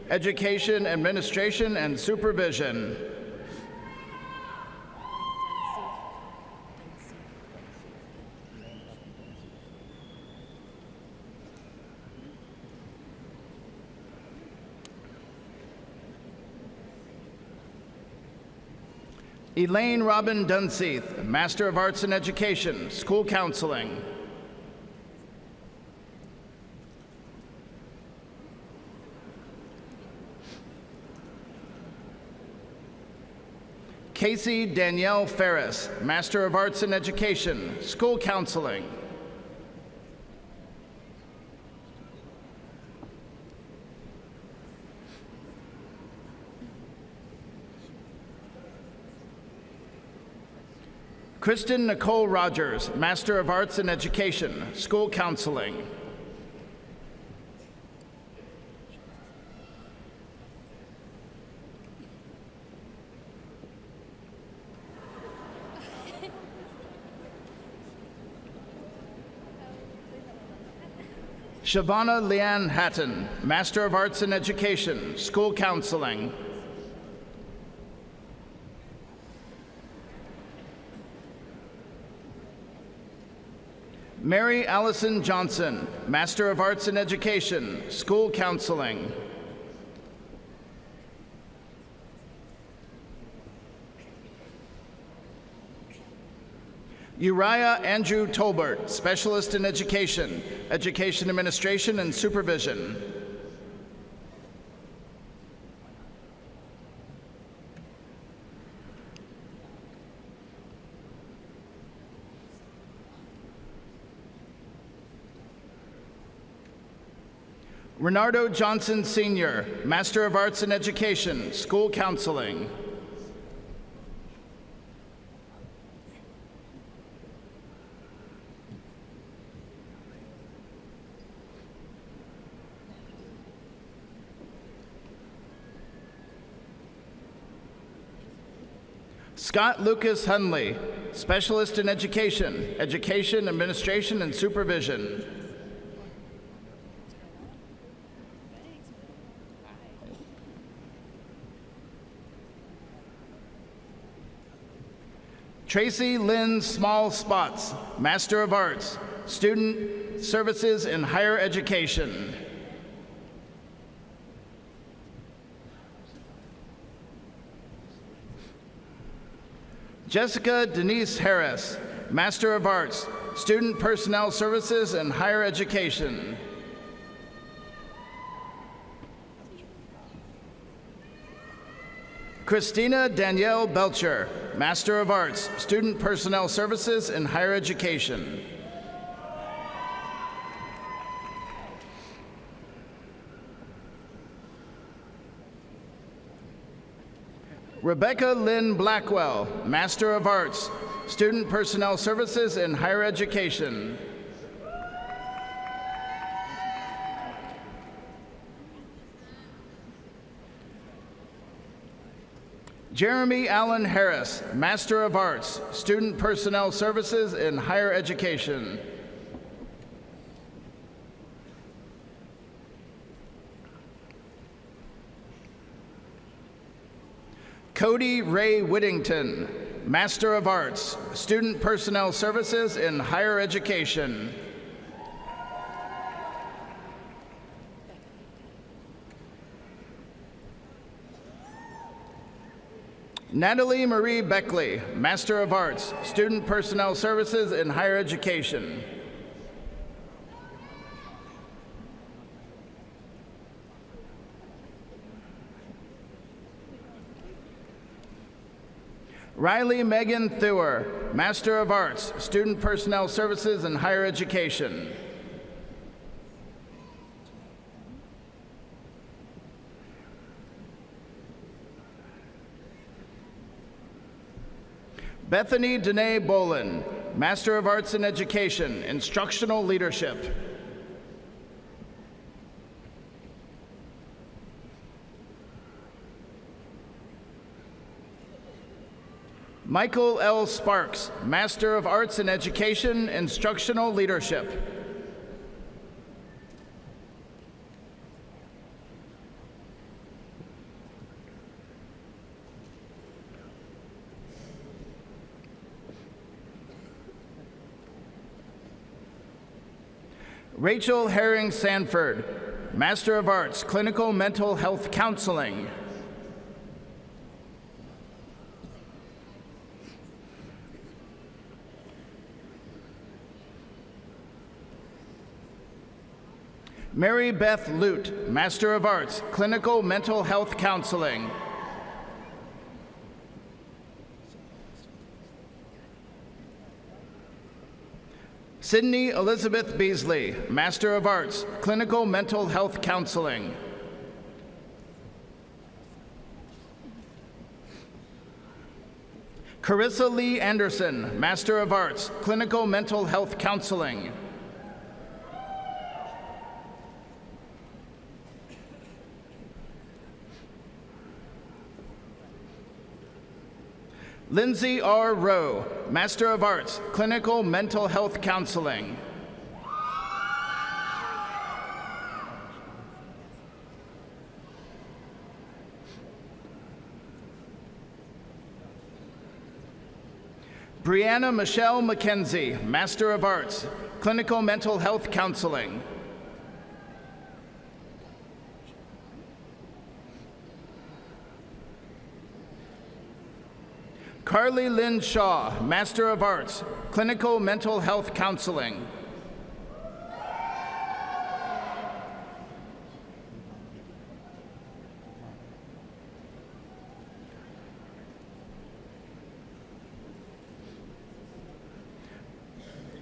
Education Administration and Supervision. Elaine Robin Dunseith, Master of Arts in Education, School Counseling. Casey Danielle Ferris, Master of Arts in Education, School Counseling. Kristen Nicole Rogers, Master of Arts in Education, School Counseling. Shavana Leanne Hatton, Master of Arts in Education, School Counseling. Mary Allison Johnson, Master of Arts in Education, School Counseling. Uriah Andrew Tolbert, Specialist in Education, Education Administration and Supervision. Renardo Johnson Sr., Master of Arts in Education, School Counseling. Scott Lucas Hunley, Specialist in Education, Education Administration and Supervision. Tracy Lynn Small Spots, Master of Arts, Student Services in Higher Education. Jessica Denise Harris, Master of Arts, Student Personnel Services and Higher Education. Christina Danielle Belcher, Master of Arts, Student Personnel Services and Higher Education. Rebecca Lynn Blackwell, Master of Arts, Student Personnel Services and Higher Education. Jeremy Allen Harris, Master of Arts, Student Personnel Services and Higher Education. Cody Ray Whittington, Master of Arts, Student Personnel Services in Higher Education. Natalie Marie Beckley, Master of Arts, Student Personnel Services in Higher Education. Riley Megan Theuer, Master of Arts, Student Personnel Services in Higher Education. Bethany Danae Bolin, Master of Arts in Education, Instructional Leadership. Michael L. Sparks, Master of Arts in Education, Instructional Leadership. Rachel Herring Sanford, Master of Arts, Clinical Mental Health Counseling. Mary Beth Lute, Master of Arts, Clinical Mental Health Counseling. Sydney Elizabeth Beasley, Master of Arts, Clinical Mental Health Counseling. Carissa Lee Anderson, Master of Arts, Clinical Mental Health Counseling. Lindsay R. Rowe, Master of Arts, Clinical Mental Health Counseling. Brianna Michelle McKenzie, Master of Arts, Clinical Mental Health Counseling. Carly Lynn Shaw, Master of Arts, Clinical Mental Health Counseling.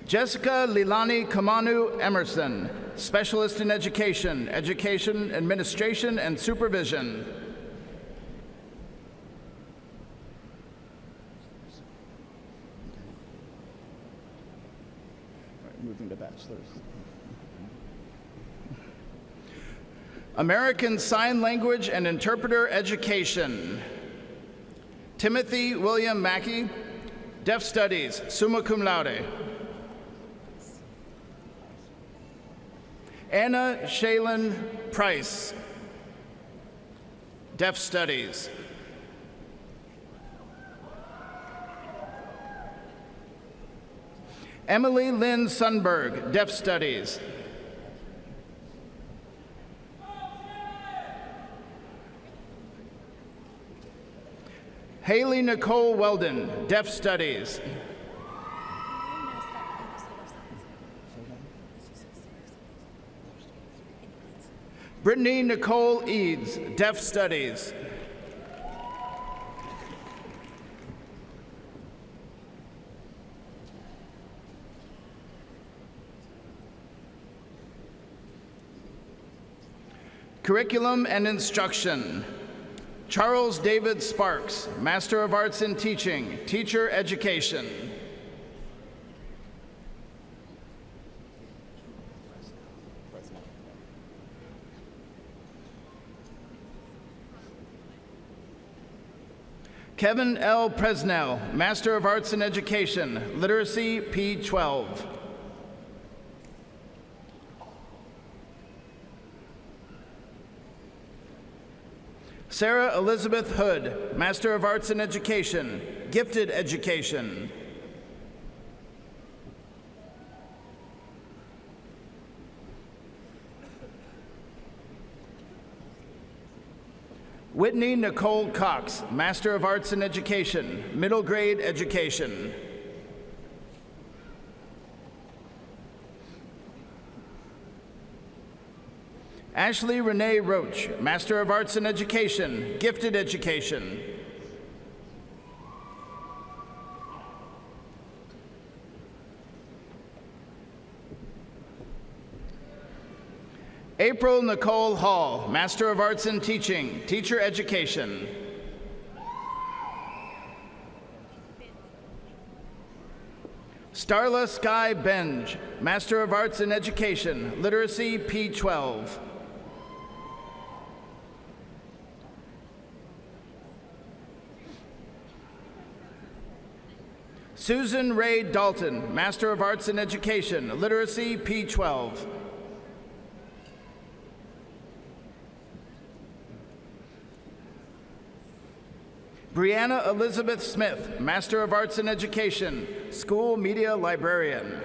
Jessica Lilani Kamanu Emerson, Specialist in Education, Education Administration and Supervision. Moving to bachelor's. American Sign Language and Interpreter Education. Timothy William Mackey, Deaf Studies, summa cum laude. Anna Shaylin Price, Deaf Studies. Emily Lynn Sundberg, Deaf Studies. Haley Nicole Weldon, Deaf Studies. Brittany Nicole Eads, Deaf Studies. Curriculum and Instruction. Charles David Sparks, Master of Arts in Teaching, Teacher Education. Kevin L. Presnell, Master of Arts in Education, Literacy P12. Sarah Elizabeth Hood, Master of Arts in Education, Gifted Education. Whitney Nicole Cox, Master of Arts in Education, middle grade education. Ashley Renee Roach, Master of Arts in Education, gifted education. April Nicole Hall, Master of Arts in Teaching, teacher education. Starla Sky Benj, Master of Arts in Education, literacy P12. Susan Ray Dalton, Master of Arts in Education, literacy P12. Brianna Elizabeth Smith, Master of Arts in Education, school media librarian.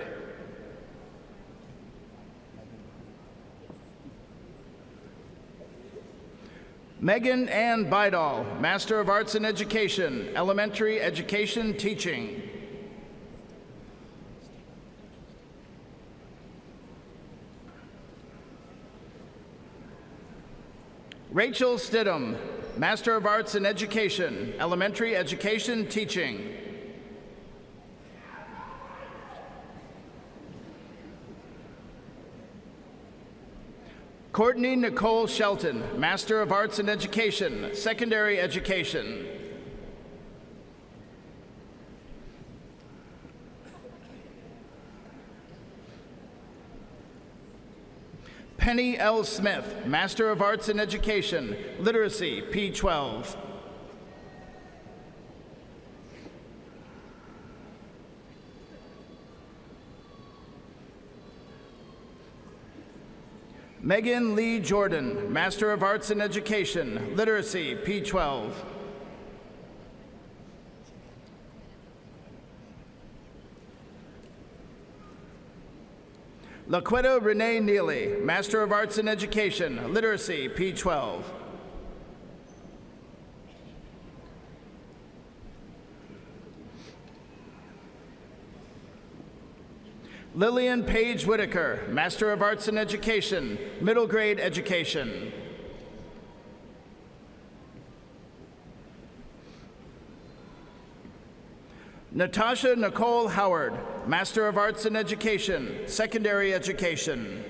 Megan Ann Bidall, Master of Arts in Education, elementary education teaching. Rachel Stidham, Master of Arts in Education, elementary education teaching. Courtney Nicole Shelton, Master of Arts in Education, secondary education. Penny L. Smith, Master of Arts in Education, literacy P12. Megan Lee Jordan, Master of Arts in Education, literacy P12. Laquetta Renee Neely, Master of Arts in Education, literacy P12. Lillian Page Whitaker, Master of Arts in Education, middle grade education. Natasha Nicole Howard, Master of Arts in Education, secondary education.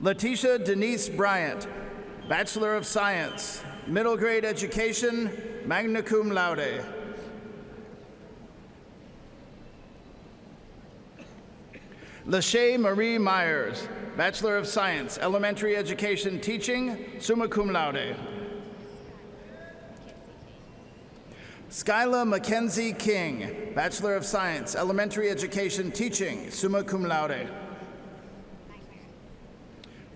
Letitia Denise Bryant, Bachelor of Science, middle grade education, magna cum laude. Lachey Marie Myers, Bachelor of Science, elementary education teaching, summa cum laude. Skyla Mackenzie King, Bachelor of Science, elementary education teaching, summa cum laude.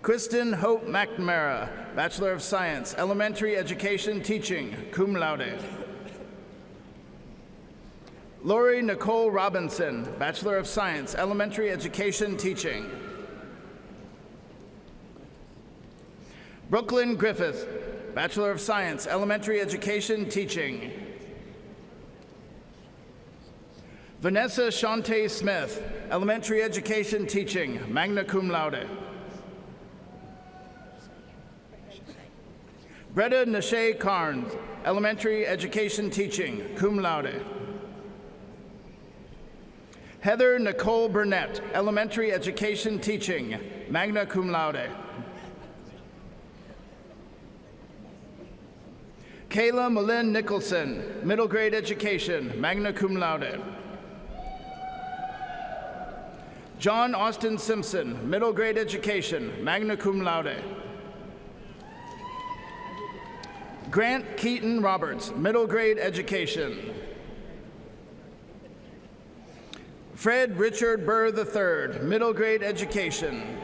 Kristen Hope McNamara, Bachelor of Science, elementary education teaching, cum laude. Lori Nicole Robinson, Bachelor of Science, elementary education teaching. Brooklyn Griffith, Bachelor of Science, elementary education teaching. Vanessa Shante Smith, elementary education teaching, magna cum laude. Bretta Nashay Carnes, elementary education teaching, cum laude. Heather Nicole Burnett, elementary education teaching, magna cum laude. Kayla Malin Nicholson, middle grade education, magna cum laude. John Austin Simpson, middle grade education, magna cum laude. Grant Keaton Roberts, middle grade education. Fred Richard Burr III, middle grade education.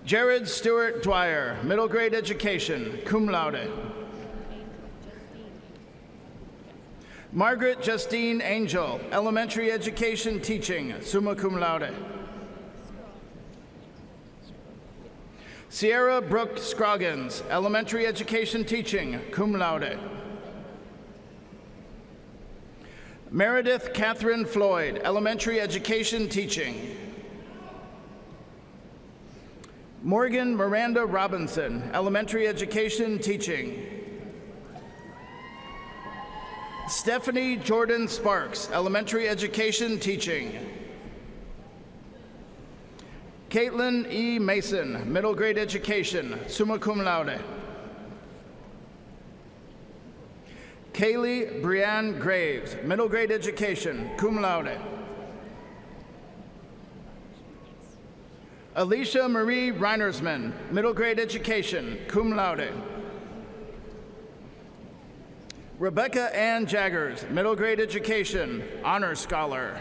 Jared Stewart Dwyer, middle grade education, cum laude. Margaret Justine Angel, elementary education teaching, summa cum laude. Sierra Brooke Scroggins, elementary education teaching, cum laude. Meredith Catherine Floyd, elementary education teaching. Morgan Miranda Robinson, elementary education teaching. Stephanie Jordan Sparks, elementary education teaching. Caitlin E. Mason, middle grade education, summa cum laude. Kaylee Brianne Graves, middle grade education, cum laude. Alicia Marie Reinersman, middle grade education, cum laude. Rebecca Ann Jaggers, middle grade education, honor scholar.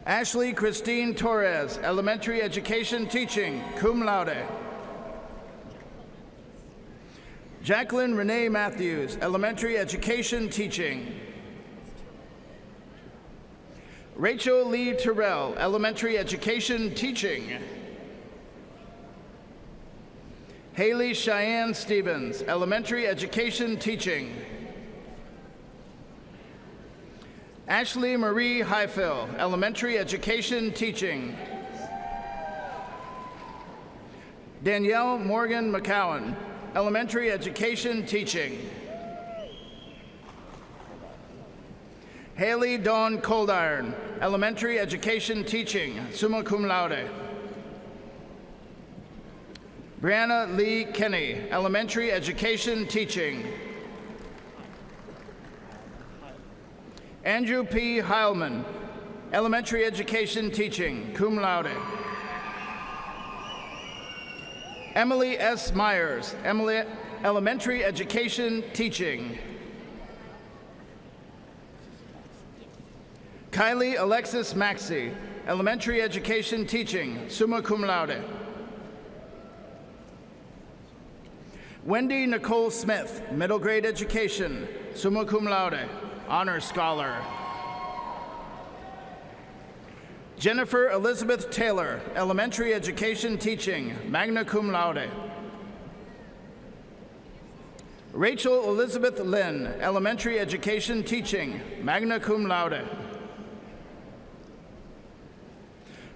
Ashley Christine Torres, elementary education teaching, cum laude. Jacqueline Renee Matthews, elementary education teaching. Rachel Lee Terrell, elementary education teaching. Haley Cheyenne Stevens, elementary education teaching. Ashley Marie Highfill, elementary education teaching. Danielle Morgan McCowan, elementary education teaching. Haley Dawn Coldiron, elementary education teaching, summa cum laude. Brianna Lee Kenny, elementary education teaching. Andrew P. Heilman, elementary education teaching, cum laude. Emily S. Myers, elementary education teaching. Kylie Alexis Maxey, elementary education teaching, summa cum laude. Wendy Nicole Smith, middle grade education, summa cum laude, honor scholar. Jennifer Elizabeth Taylor, elementary education teaching, magna cum laude. Rachel Elizabeth Lynn, elementary education teaching, magna cum laude.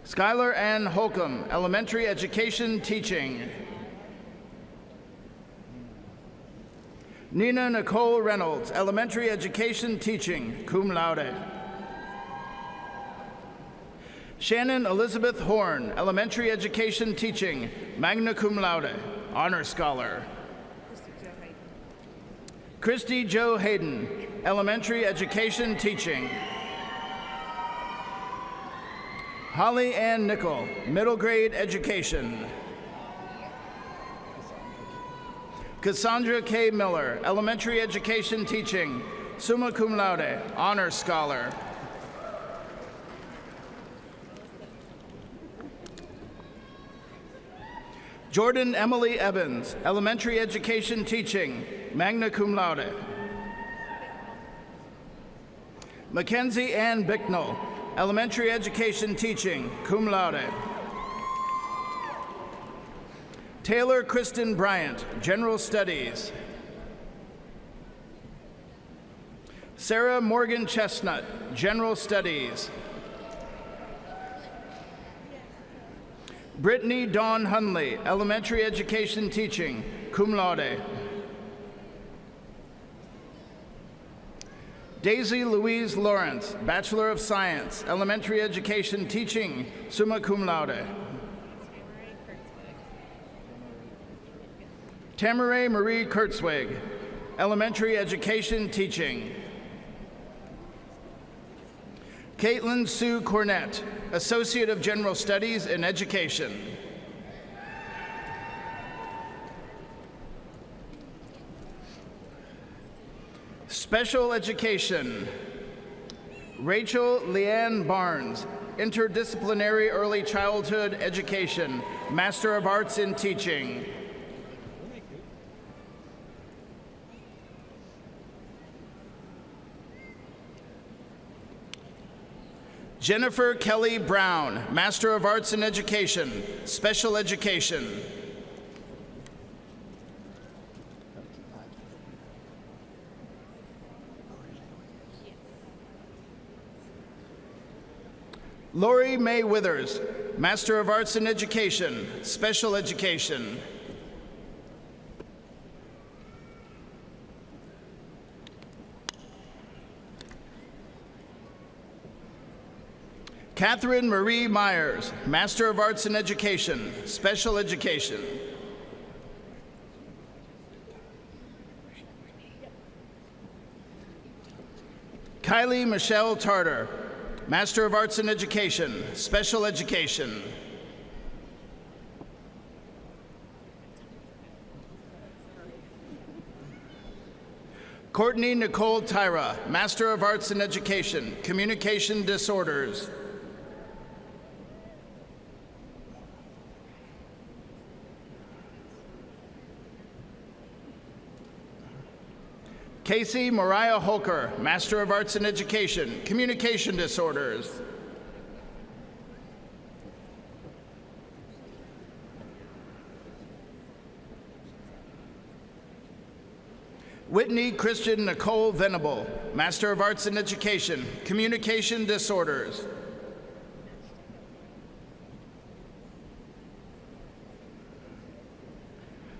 Skylar Ann Holcomb, elementary education teaching. Nina Nicole Reynolds, elementary education teaching, cum laude. Shannon Elizabeth Horn, elementary education teaching, magna cum laude, honor scholar. Christy Jo Hayden, elementary education teaching. Holly Ann Nickel, middle grade education. Cassandra K. Miller, elementary education teaching, summa cum laude, honor scholar. Jordan Emily Evans, elementary education teaching, magna cum laude. Mackenzie Ann Bicknell, elementary education teaching, cum laude. Taylor Kristen Bryant, general studies. Sarah Morgan Chestnut, general studies. Brittany Dawn Hunley, elementary education teaching, cum laude. Daisy Louise Lawrence, Bachelor of Science, elementary education teaching, summa cum laude. Tamaray Marie Kurtzwig, elementary education teaching. Caitlin Sue Cornett, Associate of General Studies in Education. Special Education. Rachel Leanne Barnes, Interdisciplinary Early Childhood Education, Master of Arts in Teaching. Jennifer Kelly Brown, Master of Arts in Education, Special Education. Lori Mae Withers, Master of Arts in Education, Special Education. Catherine Marie Myers, Master of Arts in Education, Special Education. Kylie Michelle Tarter, Master of Arts in Education, Special Education. Courtney Nicole Tyra, Master of Arts in Education, Communication Disorders. Casey Mariah Holker, Master of Arts in Education, Communication Disorders. Whitney Christian Nicole Venable, Master of Arts in Education, Communication Disorders.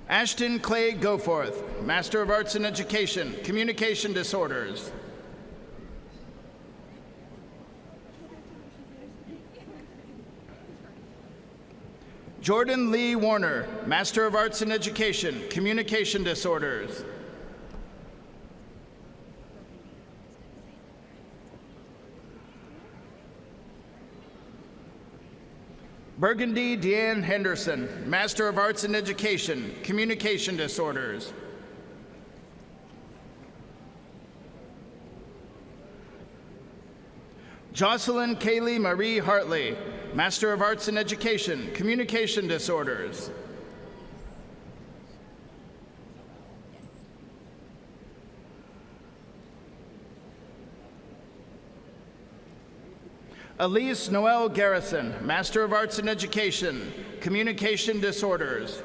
Ashton Clay Goforth, Master of Arts in Education, Communication Disorders. Jordan Lee Warner, Master of Arts in Education, Communication Disorders. Burgundy Deanne Henderson, Master of Arts in Education, Communication Disorders. Jocelyn Kaylee Marie Hartley, Master of Arts in Education, Communication Disorders. Elise Noel Garrison, Master of Arts in Education, Communication Disorders.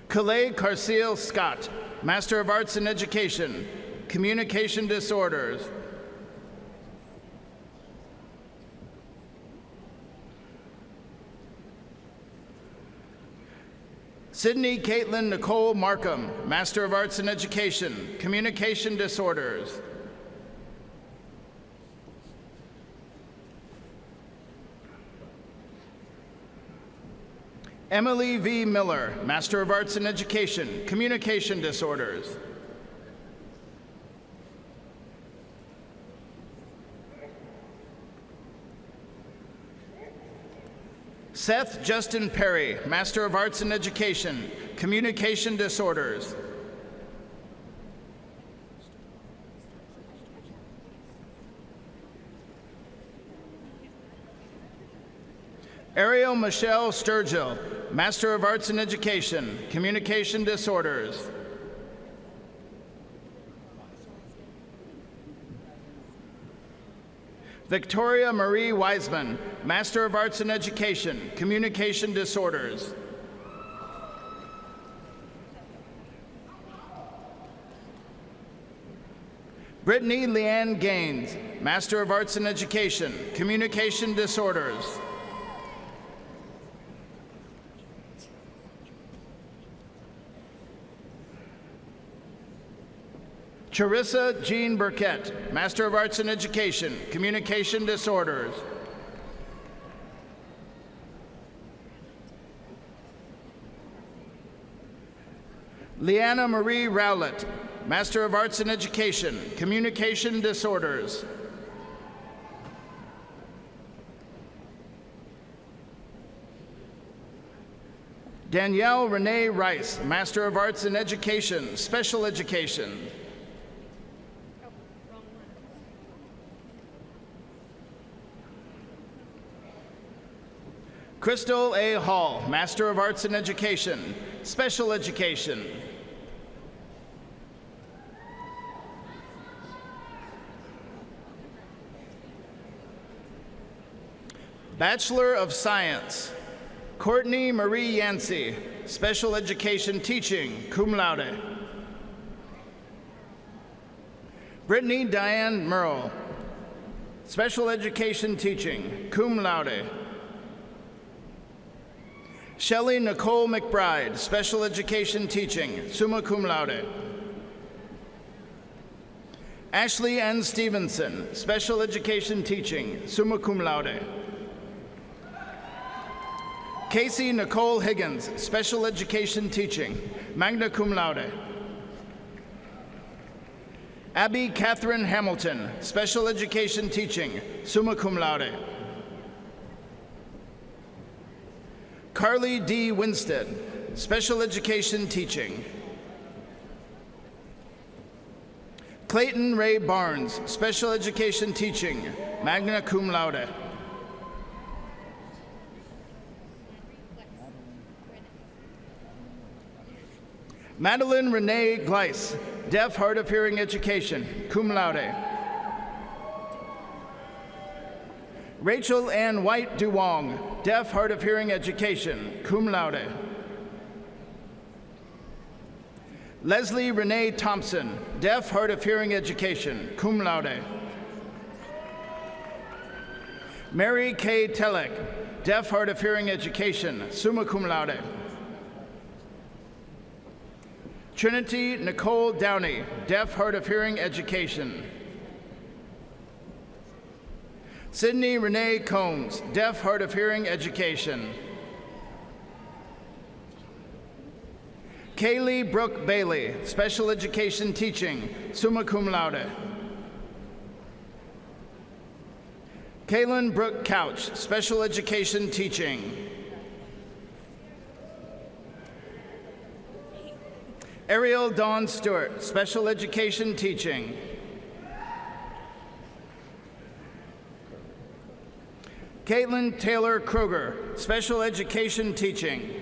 Calais Carcile Scott, Master of Arts in Education, Communication Disorders. Sydney Caitlin Nicole Markham, Master of Arts in Education, Communication Disorders. Emily V. Miller, Master of Arts in Education, Communication Disorders. Seth Justin Perry, Master of Arts in Education, Communication Disorders. Ariel Michelle Sturgill, Master of Arts in Education, Communication Disorders. Victoria Marie Wiseman, Master of Arts in Education, Communication Disorders. Brittany Leanne Gaines, Master of Arts in Education, Communication Disorders. Charissa Jean Burkett, Master of Arts in Education, Communication Disorders. Leanna Marie Rowlett, Master of Arts in Education, Communication Disorders. Danielle Renee Rice, Master of Arts in Education, Special Education. Crystal A. Hall, Master of Arts in Education, Special Education. Bachelor of Science, Courtney Marie Yancey, Special Education Teaching, cum laude. Brittany Diane Merle, Special Education Teaching, cum laude. Shelley Nicole McBride, Special Education Teaching, summa cum laude. Ashley Ann Stevenson, Special Education Teaching, summa cum laude. Casey Nicole Higgins, Special Education Teaching, magna cum laude. Abby Catherine Hamilton, Special Education Teaching, summa cum laude. Carly D. Winstead, Special Education Teaching. Clayton Ray Barnes, Special Education Teaching, magna cum laude. Madeline Renee Gleiss, Deaf, Hard of Hearing Education, cum laude. Rachel Ann White Duong, Deaf, Hard of Hearing Education, cum laude. Leslie Renee Thompson, Deaf, Hard of Hearing Education, cum laude. Mary K. Telek, Deaf, Hard of Hearing Education, summa cum laude. Trinity Nicole Downey, Deaf, Hard of Hearing Education. Sydney Renee Combs, Deaf, Hard of Hearing Education. Kaylee Brooke Bailey, Special Education Teaching, summa cum laude. Kaylin Brooke Couch, Special Education Teaching. Ariel Dawn Stewart, Special Education Teaching. Caitlin Taylor Kruger, Special Education Teaching.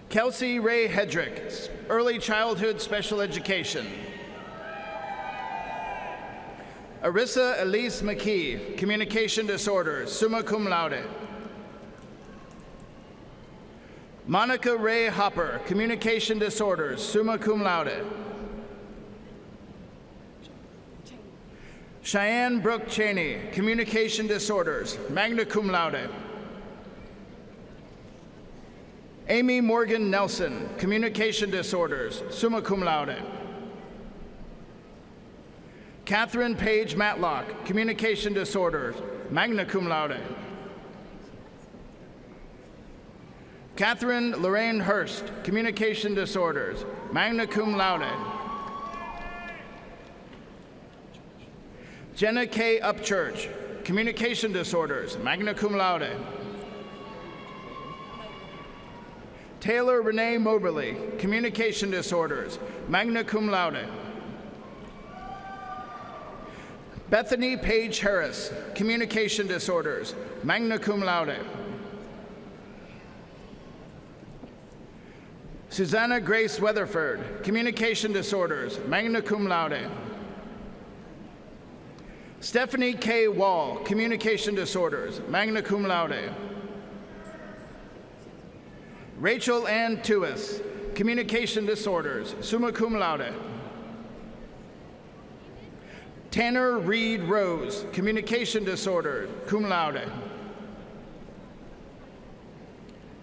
Kelsey Ray Hedrick, Early Childhood Special Education. Arissa Elise McKee, Communication Disorders, summa cum laude. Monica Ray Hopper, Communication Disorders, summa cum laude. Cheyenne Brooke Cheney, Communication Disorders, magna cum laude. Amy Morgan Nelson, Communication Disorders, summa cum laude. Catherine Page Matlock, Communication Disorders, magna cum laude. Catherine Lorraine Hurst, Communication Disorders, magna cum laude. Jenna K. Upchurch, Communication Disorders, magna cum laude. Taylor Renee Moberly, Communication Disorders, magna cum laude. Bethany Page Harris, Communication Disorders, magna cum laude. Susanna Grace Weatherford, Communication Disorders, magna cum laude. Stephanie K. Wall, Communication Disorders, magna cum laude. Rachel Ann Tuis, Communication Disorders, summa cum laude. Tanner Reed Rose, Communication Disorders, cum laude.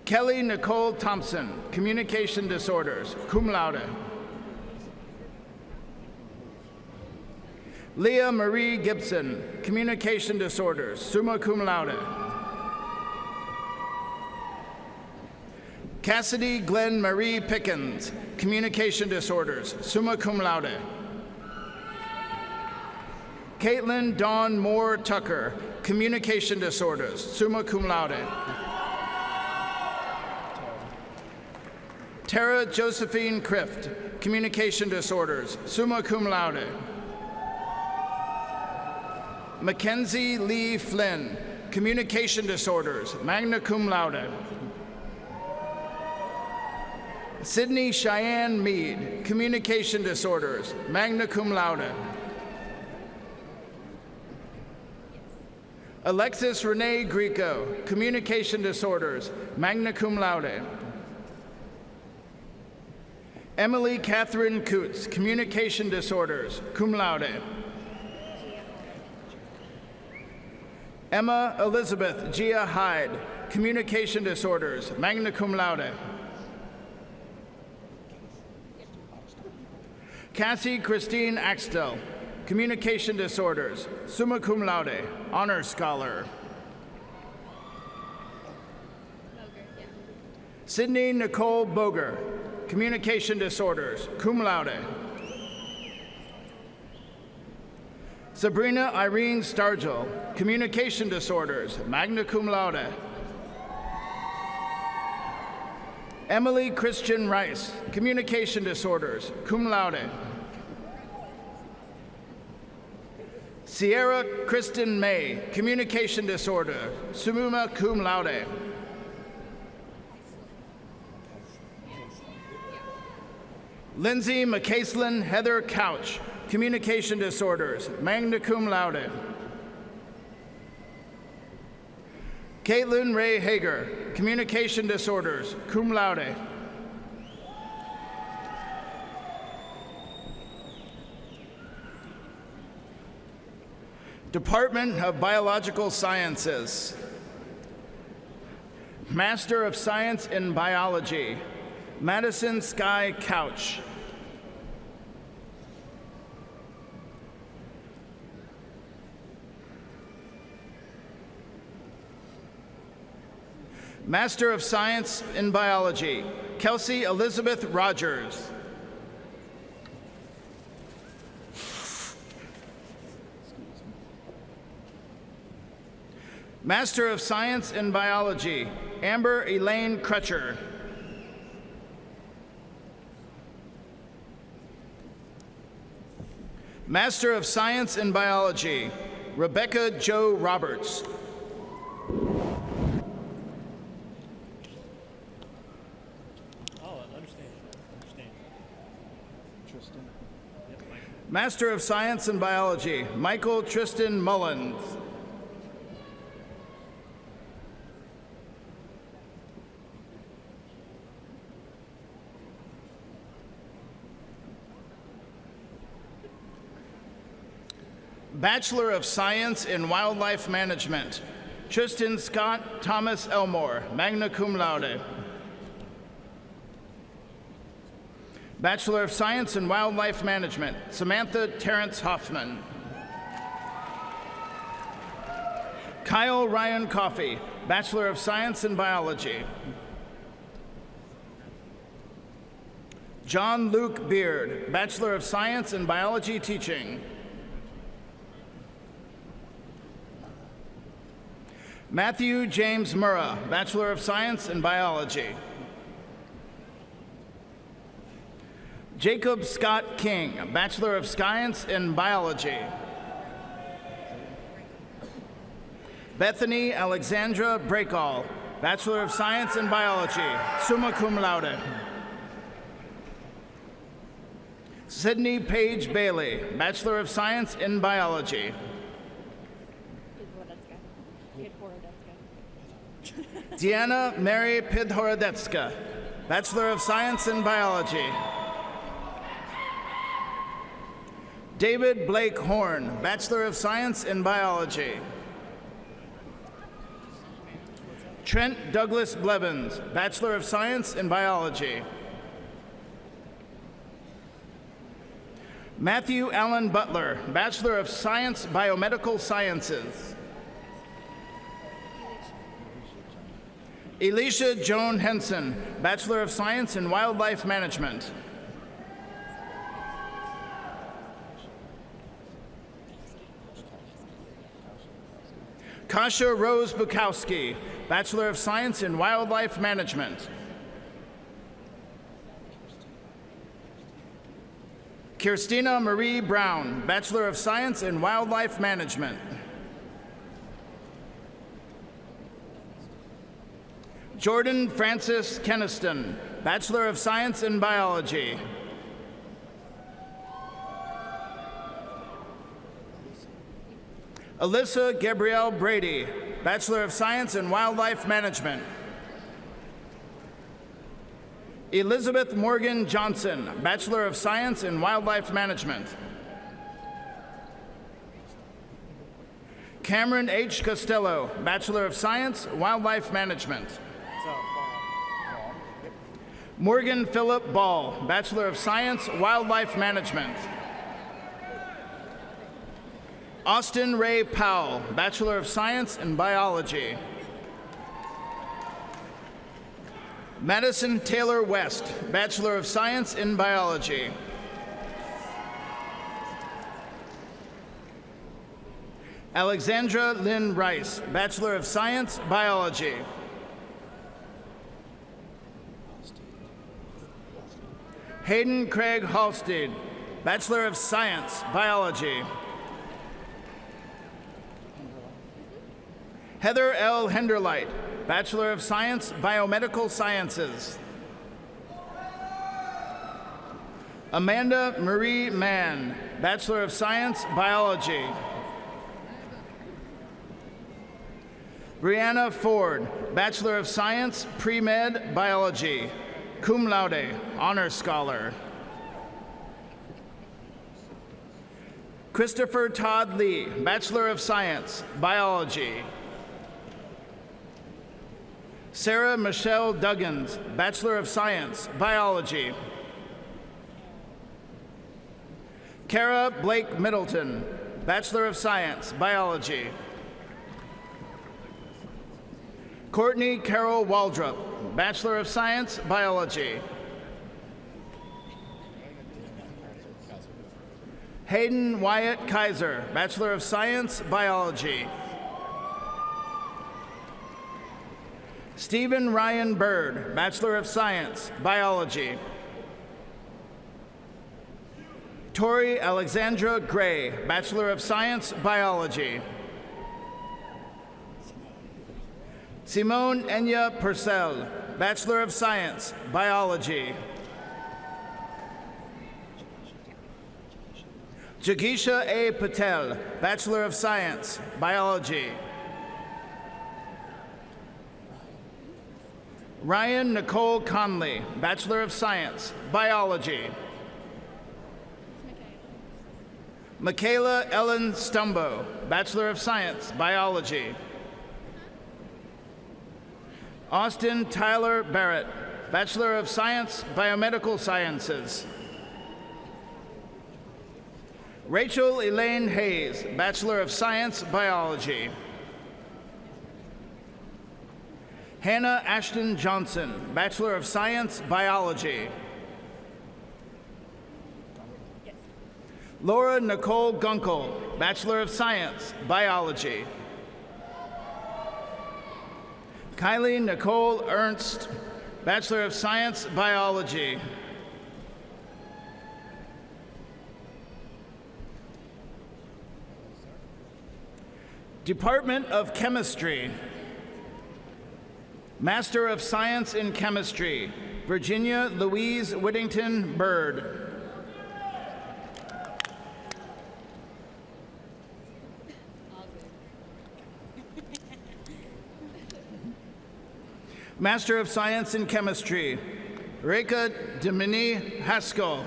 Kelly Nicole Thompson, Communication Disorders, cum laude. Leah Marie Gibson, Communication Disorders, summa cum laude. Cassidy Glenn Marie Pickens, Communication Disorders, summa cum laude. Caitlin Dawn Moore Tucker, Communication Disorders, summa cum laude. Tara Josephine Crift, Communication Disorders, summa cum laude. Mackenzie Lee Flynn, Communication Disorders, magna cum laude. Sydney Cheyenne Mead, Communication Disorders, magna cum laude. Alexis Renee Greco, Communication Disorders, magna cum laude. Emily Catherine Coots, Communication Disorders, cum laude. Emma Elizabeth Gia Hyde, Communication Disorders, magna cum laude. Cassie Christine Axtell, Communication Disorders, summa cum laude, honor scholar. Sydney Nicole Boger, Communication Disorders, cum laude. Sabrina Irene Stargell, Communication Disorders, magna cum laude. Emily Christian Rice, Communication Disorders, cum laude. Sierra Kristen May, Communication Disorder, summa cum laude. Lindsay McCaslin Heather Couch, Communication Disorders, magna cum laude. Caitlin Ray Hager, Communication Disorders, cum laude. Department of Biological Sciences. Master of Science in Biology, Madison Sky Couch. Master of Science in Biology, Kelsey Elizabeth Rogers. Master of Science in Biology, Amber Elaine Crutcher. Master of Science in Biology, Rebecca Jo Roberts. Master of Science in Biology, Michael Tristan Mullins. Bachelor of Science in Wildlife Management, Tristan Scott Thomas Elmore, magna cum laude. Bachelor of Science in Wildlife Management, Samantha Terrence Hoffman. Kyle Ryan Coffey, Bachelor of Science in Biology. John Luke Beard, Bachelor of Science in Biology Teaching. Matthew James Murrah, Bachelor of Science in Biology. Jacob Scott King, Bachelor of Science in Biology. Bethany Alexandra Breakall, Bachelor of Science in Biology, summa cum laude. Sydney Paige Bailey, Bachelor of Science in Biology. Deanna Mary Pidhorodetska, Bachelor of Science in Biology. David Blake Horn, Bachelor of Science in Biology. Trent Douglas Blevins, Bachelor of Science in Biology. Matthew Allen Butler, Bachelor of Science, Biomedical Sciences. Elisha Joan Henson, Bachelor of Science in Wildlife Management. Kasha Rose Bukowski, Bachelor of Science in Wildlife Management. Kirstina Marie Brown, Bachelor of Science in Wildlife Management. Jordan Francis Keniston, Bachelor of Science in Biology. Alyssa Gabrielle Brady, Bachelor of Science in Wildlife Management. Elizabeth Morgan Johnson, Bachelor of Science in Wildlife Management. Cameron H. Costello, Bachelor of Science, Wildlife Management. Morgan Phillip Ball, Bachelor of Science, Wildlife Management. Austin Ray Powell, Bachelor of Science in Biology. Madison Taylor West, Bachelor of Science in Biology. Alexandra Lynn Rice, Bachelor of Science, Biology. Hayden Craig Halstead, Bachelor of Science, Biology. Heather L. Henderlight, Bachelor of Science, Biomedical Sciences. Amanda Marie Mann, Bachelor of Science, Biology. Brianna Ford, Bachelor of Science, Pre-Med, Biology, cum laude, honor scholar. Christopher Todd Lee, Bachelor of Science, Biology. Sarah Michelle Duggins, Bachelor of Science, Biology. Kara Blake Middleton, Bachelor of Science, Biology. Courtney Carol Waldrop, Bachelor of Science, Biology. Hayden Wyatt Kaiser, Bachelor of Science, Biology. Stephen Ryan Bird, Bachelor of Science, Biology. Tori Alexandra Gray, Bachelor of Science, Biology. Simone Enya Purcell, Bachelor of Science, Biology. Jagisha A. Patel, Bachelor of Science, Biology. Ryan Nicole Conley, Bachelor of Science, Biology. Michaela Ellen Stumbo, Bachelor of Science, Biology. Austin Tyler Barrett, Bachelor of Science, Biomedical Sciences. Rachel Elaine Hayes, Bachelor of Science, Biology. Hannah Ashton Johnson, Bachelor of Science, Biology. Laura Nicole Gunkel, Bachelor of Science, Biology. Kylie Nicole Ernst, Bachelor of Science, Biology. Department of Chemistry. Master of Science in Chemistry, Virginia Louise Whittington Bird. Master of Science in Chemistry, Reka Demini Haskell.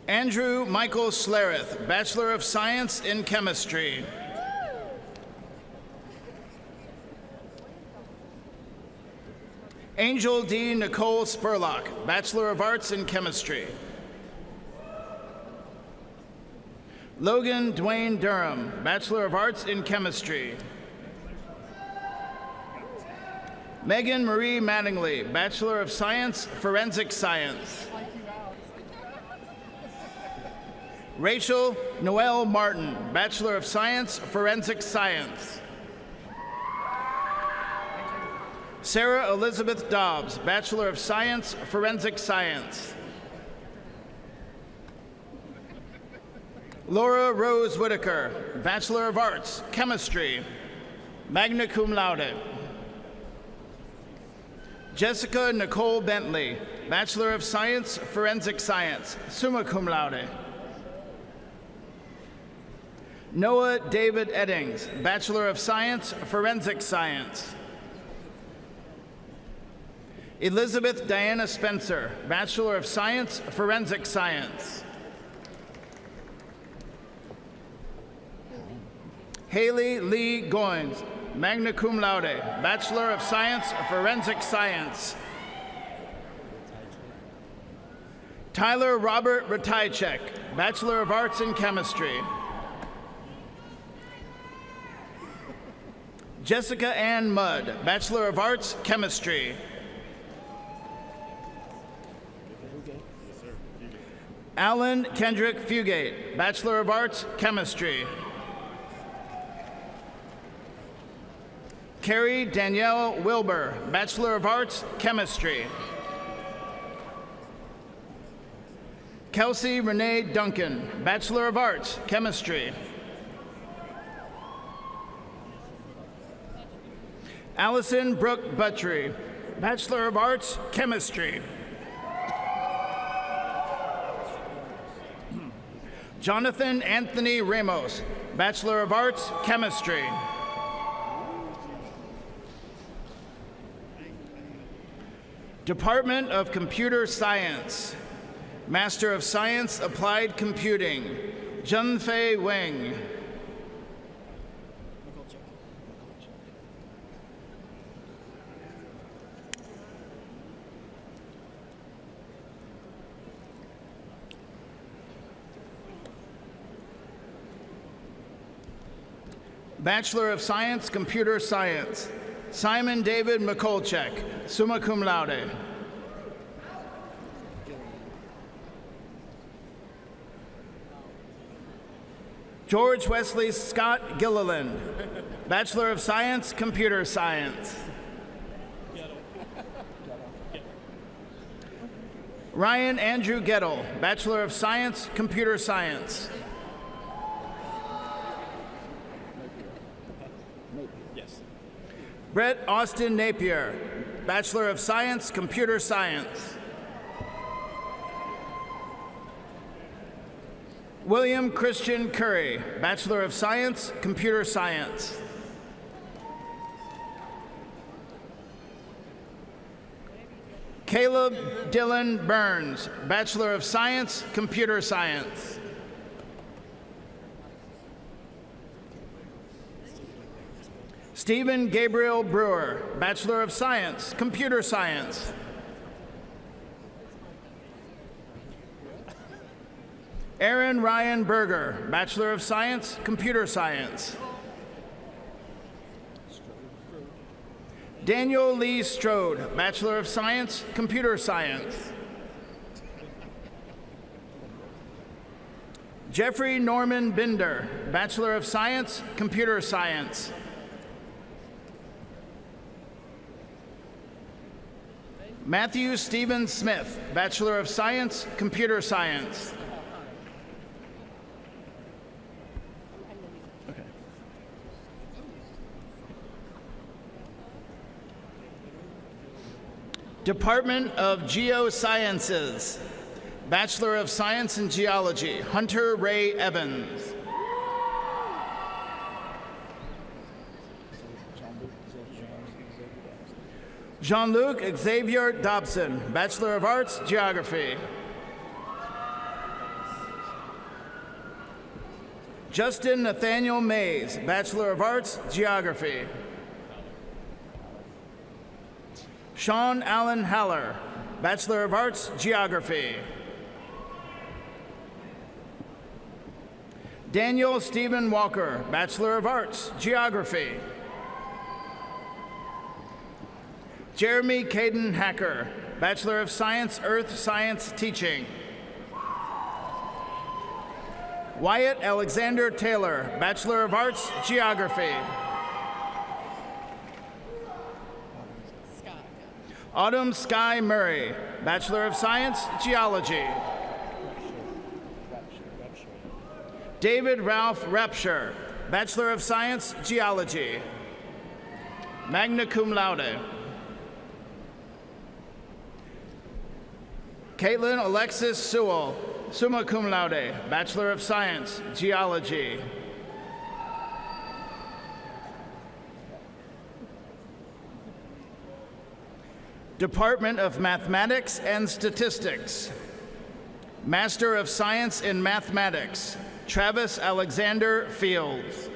Andrew Michael Slareth, Bachelor of Science in Chemistry. Angel D. Nicole Spurlock, Bachelor of Arts in Chemistry. Logan Dwayne Durham, Bachelor of Arts in Chemistry. Megan Marie Mattingly, Bachelor of Science, Forensic Science. Rachel Noelle Martin, Bachelor of Science, Forensic Science. Sarah Elizabeth Dobbs, Bachelor of Science, Forensic Science. Laura Rose Whitaker, Bachelor of Arts, Chemistry, magna cum laude. Jessica Nicole Bentley, Bachelor of Science, Forensic Science, summa cum laude. Noah David Eddings, Bachelor of Science, Forensic Science. Elizabeth Diana Spencer, Bachelor of Science, Forensic Science. Haley Lee Goins, magna cum laude, Bachelor of Science, Forensic Science. Tyler Robert Ratajczyk, Bachelor of Arts in Chemistry. Jessica Ann Mudd, Bachelor of Arts, Chemistry. Alan Kendrick Fugate, Bachelor of Arts, Chemistry. Carrie Danielle Wilbur, Bachelor of Arts, Chemistry. Kelsey Renee Duncan, Bachelor of Arts, Chemistry. Allison Brooke Buttrey, Bachelor of Arts, Chemistry. Jonathan Anthony Ramos, Bachelor of Arts, Chemistry. Department of Computer Science, Master of Science, Applied Computing, Junfei Wang. Bachelor of Science, Computer Science, Simon David Mikolchek, summa cum laude. George Wesley Scott Gilliland, Bachelor of Science, Computer Science. Ryan Andrew Gettle, Bachelor of Science, Computer Science. Brett Austin Napier, Bachelor of Science, Computer Science. William Christian Curry, Bachelor of Science, Computer Science. Caleb Dylan Burns, Bachelor of Science, Computer Science. Stephen Gabriel Brewer, Bachelor of Science, Computer Science. Aaron Ryan Berger, Bachelor of Science, Computer Science. Daniel Lee Strode, Bachelor of Science, Computer Science. Jeffrey Norman Binder, Bachelor of Science, Computer Science. Matthew Stephen Smith, Bachelor of Science, Computer Science. Okay. Department of Geosciences, Bachelor of Science in Geology, Hunter Ray Evans. Jean-Luc Xavier Dobson, Bachelor of Arts, Geography. Justin Nathaniel Mays, Bachelor of Arts, Geography. Sean Allen Haller, Bachelor of Arts, Geography. Daniel Stephen Walker, Bachelor of Arts, Geography. Jeremy Caden Hacker, Bachelor of Science, Earth Science Teaching. Wyatt Alexander Taylor, Bachelor of Arts, Geography. Autumn Sky Murray, Bachelor of Science, Geology. David Ralph Repsher, Bachelor of Science, Geology. Magna cum laude. Caitlin Alexis Sewell, summa cum laude, Bachelor of Science, Geology. Department of Mathematics and Statistics. Master of Science in Mathematics, Travis Alexander Fields.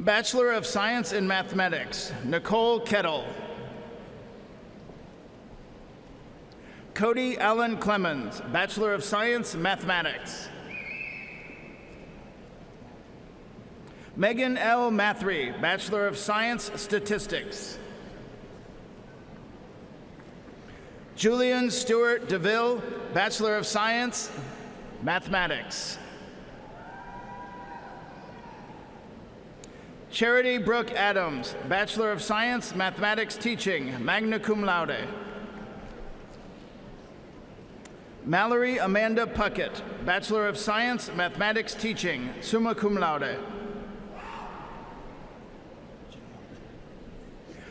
Bachelor of Science in Mathematics, Nicole Kettle. Cody Allen Clemens, Bachelor of Science, Mathematics. Megan L. Mathry, Bachelor of Science, Statistics. Julian Stewart DeVille, Bachelor of Science, Mathematics. Charity Brooke Adams, Bachelor of Science, Mathematics Teaching, magna cum laude. Mallory Amanda Puckett, Bachelor of Science, Mathematics Teaching, summa cum laude.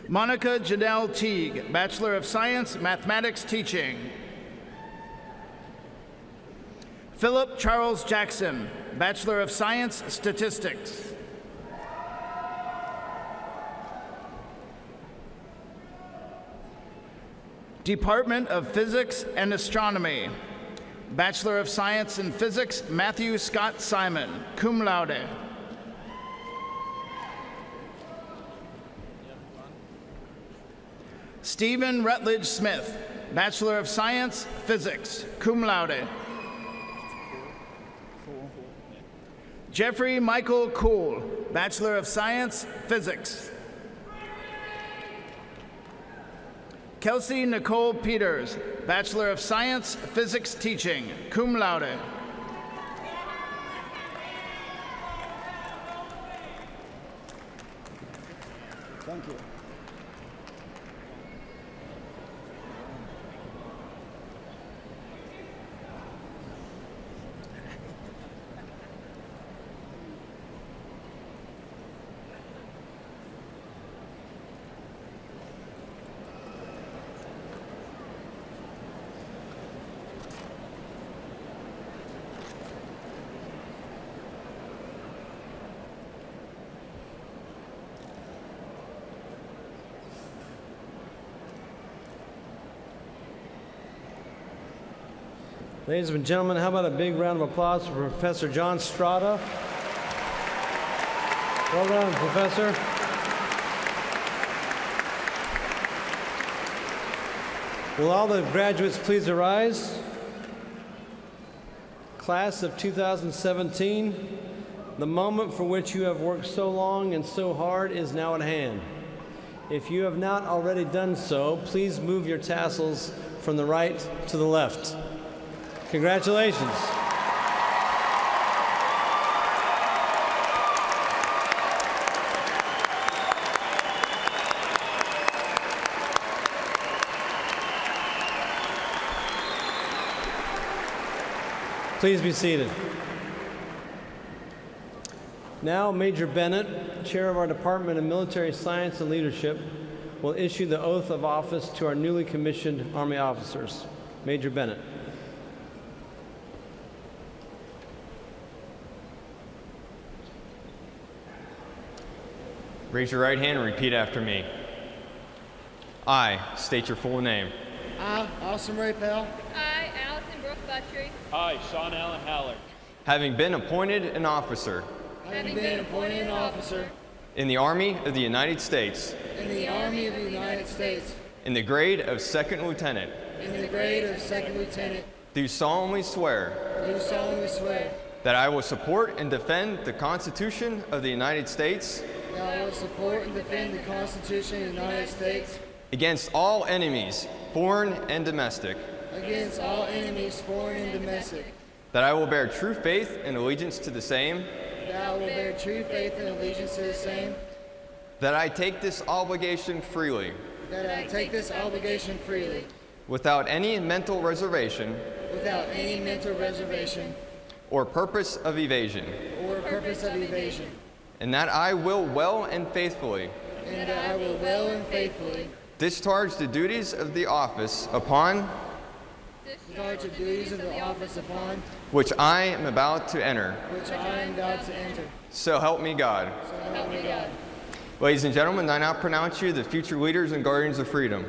Monica Janelle Teague, Bachelor of Science, Mathematics Teaching. Philip Charles Jackson, Bachelor of Science, Statistics. Department of Physics and Astronomy. Bachelor of Science in Physics, Matthew Scott Simon, cum laude. Stephen Rutledge Smith, Bachelor of Science, Physics, cum laude. Jeffrey Michael Kuhl, Bachelor of Science, Physics. Kelsey Nicole Peters, Bachelor of Science, Physics Teaching, cum laude. Thank you. Ladies and gentlemen, how about a big round of applause for Professor John Strada? Well done, Professor. Will all the graduates please arise? Class of 2017, the moment for which you have worked so long and so hard is now at hand. If you have not already done so, please move your tassels from the right to the left. Congratulations. Please be seated. Now, Major Bennett, Chair of our Department of Military Science and Leadership, will issue the oath of office to our newly commissioned Army officers. Major Bennett. Raise your right hand and repeat after me. I state your full name. I, Austin Ray Pell. I, Allison Brooke Buttrey. I, Sean Allen Haller. Having been appointed an officer. In the Army of the United States. In the Army of the United States. In the grade of second lieutenant. In the grade of second lieutenant. Do solemnly swear. Do solemnly swear. That I will support and defend the Constitution of the United States. That I will support and defend the Constitution of the United States. Against all enemies, foreign and domestic. Against all enemies, foreign and domestic. That I will bear true faith and allegiance to the same. That I will bear true faith and allegiance to the same. That I take this obligation freely. That I take this obligation freely. Without any mental reservation. Without any mental reservation. or purpose of evasion, and that I will well and faithfully discharge the duties of the office upon which I am about to enter. So help me God. Ladies and gentlemen, I now pronounce you the future leaders and guardians of freedom.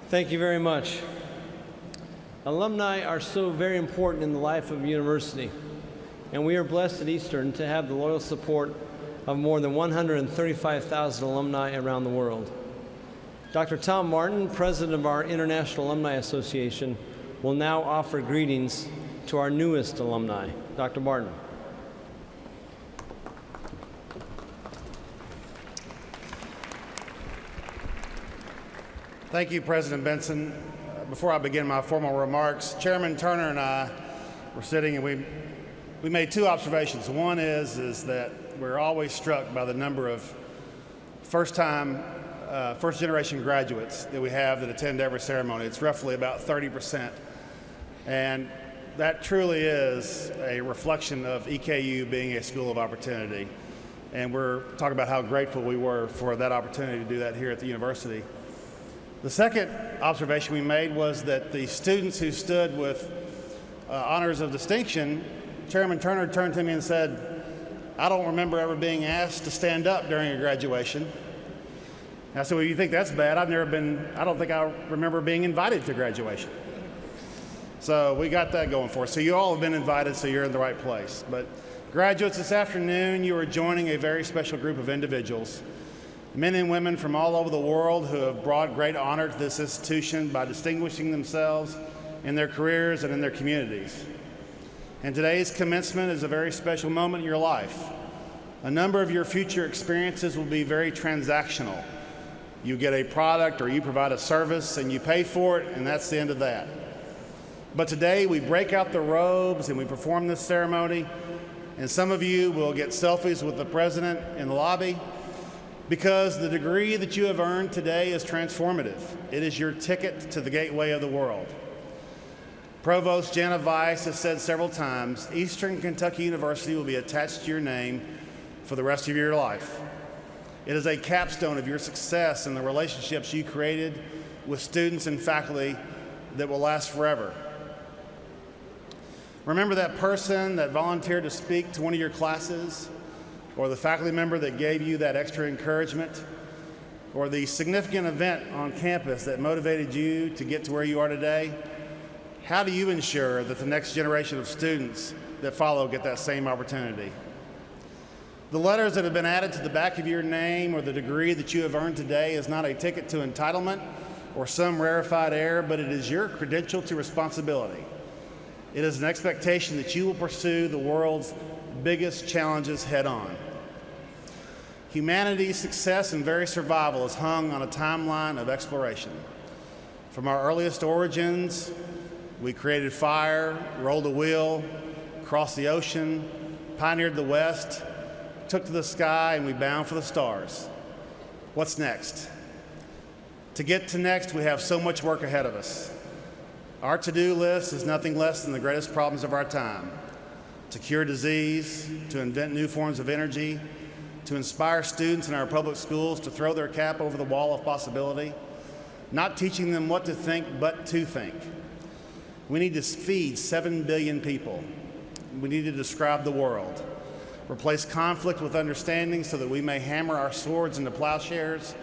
Thank you very much. Alumni are so very important in the life of a university, and we are blessed at Eastern to have the loyal support of more than 135,000 alumni around the world. Dr. Tom Martin, president of our International Alumni Association, will now offer greetings to our newest alumni. Dr. Martin. Thank you, President Benson. Before I begin my formal remarks, Chairman Turner and I were sitting and we made two observations. One is that we're always struck by the number of first-generation graduates that we have that attend every ceremony. It's roughly about 30%. And that truly is a reflection of EKU being a school of opportunity. And we're talking about how grateful we were for that opportunity to do that here at the university. The second observation we made was that the students who stood with honors of distinction, Chairman Turner turned to me and said, "I don't remember ever being asked to stand up during a graduation." And I said, "Well, you think that's bad? I don't think I remember being invited to graduation." So we got that going for us. So you all have been invited, so you're in the right place. But graduates, this afternoon, you are joining a very special group of individuals, men and women from all over the world who have brought great honor to this institution by distinguishing themselves in their careers and in their communities. And today's commencement is a very special moment in your life. A number of your future experiences will be very transactional. You get a product or you provide a service and you pay for it, and that's the end of that. But today we break out the robes and we perform this ceremony, and some of you will get selfies with the president in the lobby, because the degree that you have earned today is transformative. It is your ticket to the gateway of the world. Provost Jana Weiss has said several times, Eastern Kentucky University will be attached to your name for the rest of your life. It is a capstone of your success and the relationships you created with students and faculty that will last forever. Remember that person that volunteered to speak to one of your classes, or the faculty member that gave you that extra encouragement, or the significant event on campus that motivated you to get to where you are today? How do you ensure that the next generation of students that follow get that same opportunity? The letters that have been added to the back of your name or the degree that you have earned today is not a ticket to entitlement or some rarefied air, but it is your credential to responsibility. It is an expectation that you will pursue the world's biggest challenges head on. Humanity's success and very survival is hung on a timeline of exploration. From our earliest origins, we created fire, rolled a wheel, crossed the ocean, pioneered the West, took to the sky, and we bound for the stars. What's next? To get to next, we have so much work ahead of us. Our to-do list is nothing less than the greatest problems of our time: to cure disease, to invent new forms of energy, to inspire students in our public schools to throw their cap over the wall of possibility, not teaching them what to think, but to think. We need to feed 7 billion people. We need to describe the world, replace conflict with understanding so that we may hammer our swords into plowshares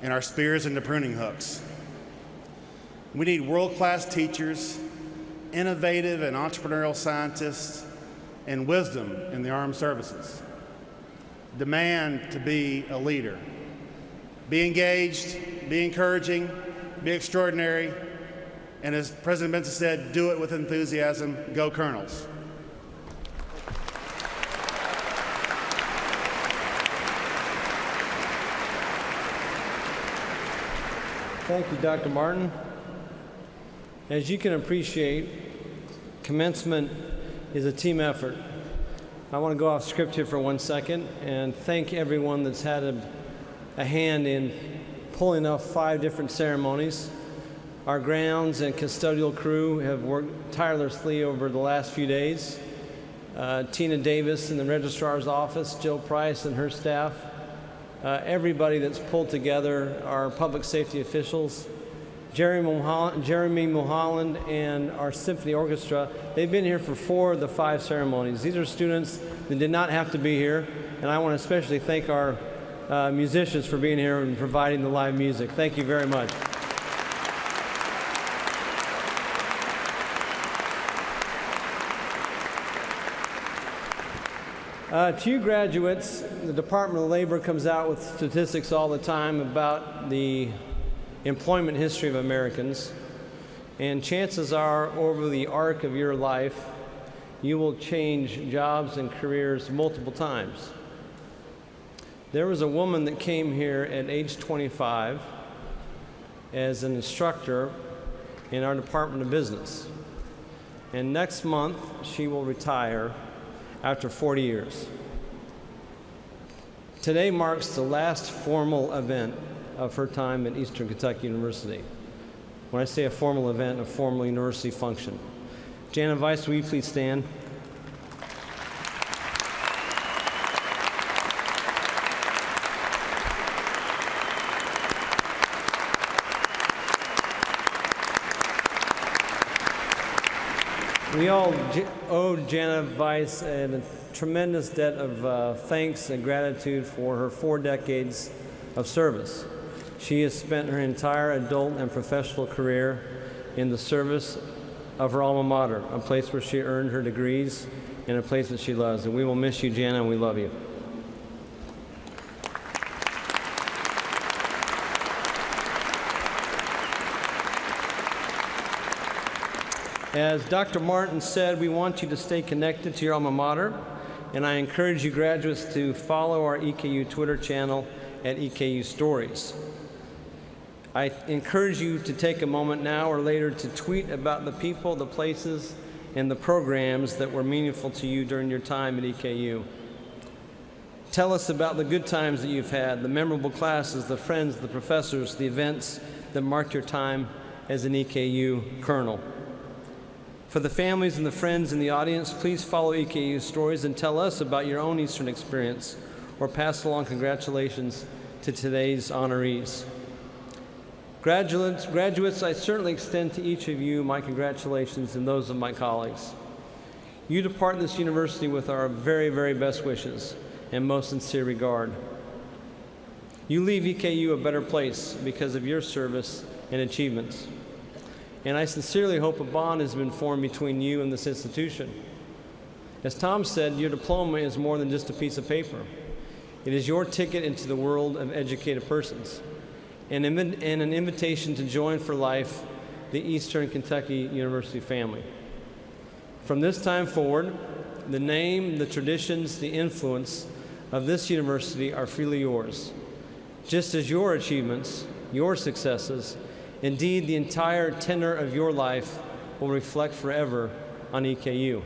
and our spears into pruning hooks. We need world-class teachers, innovative and entrepreneurial scientists, and wisdom in the armed services. Demand to be a leader. Be engaged, be encouraging, be extraordinary, and as President Benson said, do it with enthusiasm. Go Colonels. Thank you, Dr. Martin. As you can appreciate, commencement is a team effort. I want to go off script here for 1 second and thank everyone that's had a hand in pulling off 5 different ceremonies. Our grounds and custodial crew have worked tirelessly over the last few days. Tina Davis in the registrar's office, Jill Price and her staff, everybody that's pulled together, our public safety officials, Jeremy Mulholland and our symphony orchestra. They've been here for 4 of the 5 ceremonies. These are students that did not have to be here, and I want to especially thank our musicians for being here and providing the live music. Thank you very much. To you graduates, the Department of Labor comes out with statistics all the time about the employment history of Americans, and chances are over the arc of your life you will change jobs and careers multiple times. There was a woman that came here at age 25 as an instructor in our Department of Business, and next month she will retire after 40 years. Today marks the last formal event of her time at Eastern Kentucky University. When I say a formal event, a formal university function. Jana Weiss, will you please stand? We all owe Jana Weiss a tremendous debt of thanks and gratitude for her 4 decades of service. She has spent her entire adult and professional career in the service of her alma mater, a place where she earned her degrees and a place that she loves. And we will miss you, Jana, and we love you. As Dr. Martin said, we want you to stay connected to your alma mater, and I encourage you graduates to follow our EKU Twitter channel at EKU Stories. I encourage you to take a moment now or later to tweet about the people, the places, and the programs that were meaningful to you during your time at EKU. Tell us about the good times that you've had, the memorable classes, the friends, the professors, the events that marked your time as an EKU colonel. For the families and the friends in the audience, please follow EKU Stories and tell us about your own Eastern experience, or pass along congratulations to today's honorees. Graduates, I certainly extend to each of you my congratulations and those of my colleagues. You depart this university with our very, very best wishes and most sincere regard. You leave EKU a better place because of your service and achievements. And I sincerely hope a bond has been formed between you and this institution. As Tom said, your diploma is more than just a piece of paper. It is your ticket into the world of educated persons, and an invitation to join for life the Eastern Kentucky University family. From this time forward, the name, the traditions, the influence of this university are freely yours, just as your achievements, your successes, indeed the entire tenor of your life will reflect forever on EKU.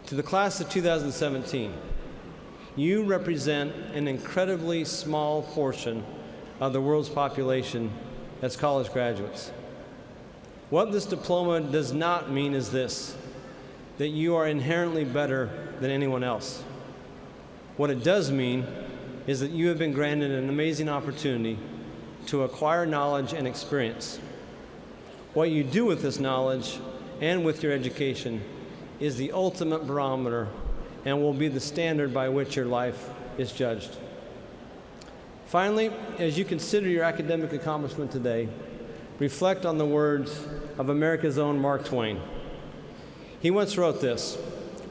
To the class of 2017, you represent an incredibly small portion of the world's population as college graduates. What this diploma does not mean is this, that you are inherently better than anyone else. What it does mean is that you have been granted an amazing opportunity to acquire knowledge and experience. What you do with this knowledge and with your education is the ultimate barometer and will be the standard by which your life is judged. Finally, as you consider your academic accomplishment today, reflect on the words of America's own Mark Twain. He once wrote this: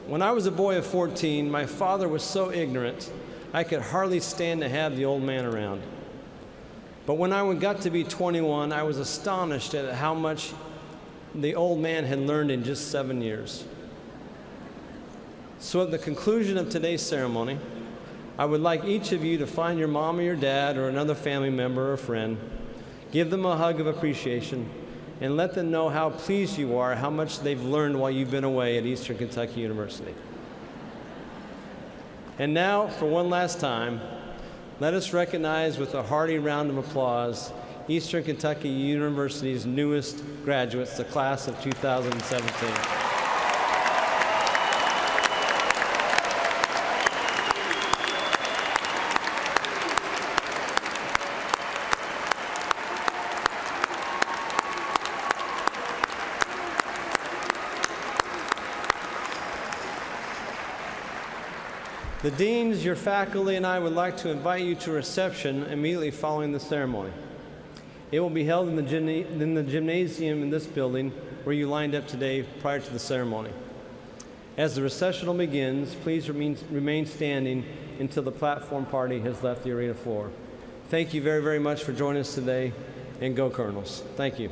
"When I was a boy of 14, my father was so ignorant, I could hardly stand to have the old man around. But when I got to be 21, I was astonished at how much the old man had learned in just 7 years." So at the conclusion of today's ceremony, I would like each of you to find your mom or your dad or another family member or friend, Give them a hug of appreciation and let them know how pleased you are, how much they've learned while you've been away at Eastern Kentucky University. And now, for one last time, let us recognize with a hearty round of applause Eastern Kentucky University's newest graduates, the class of 2017. The deans, your faculty, and I would like to invite you to a reception immediately following the ceremony. It will be held in the gymnasium in this building where you lined up today prior to the ceremony. As the recessional begins, please remain standing until the platform party has left the arena floor. Thank you very, very much for joining us today, and go Colonels. Thank you.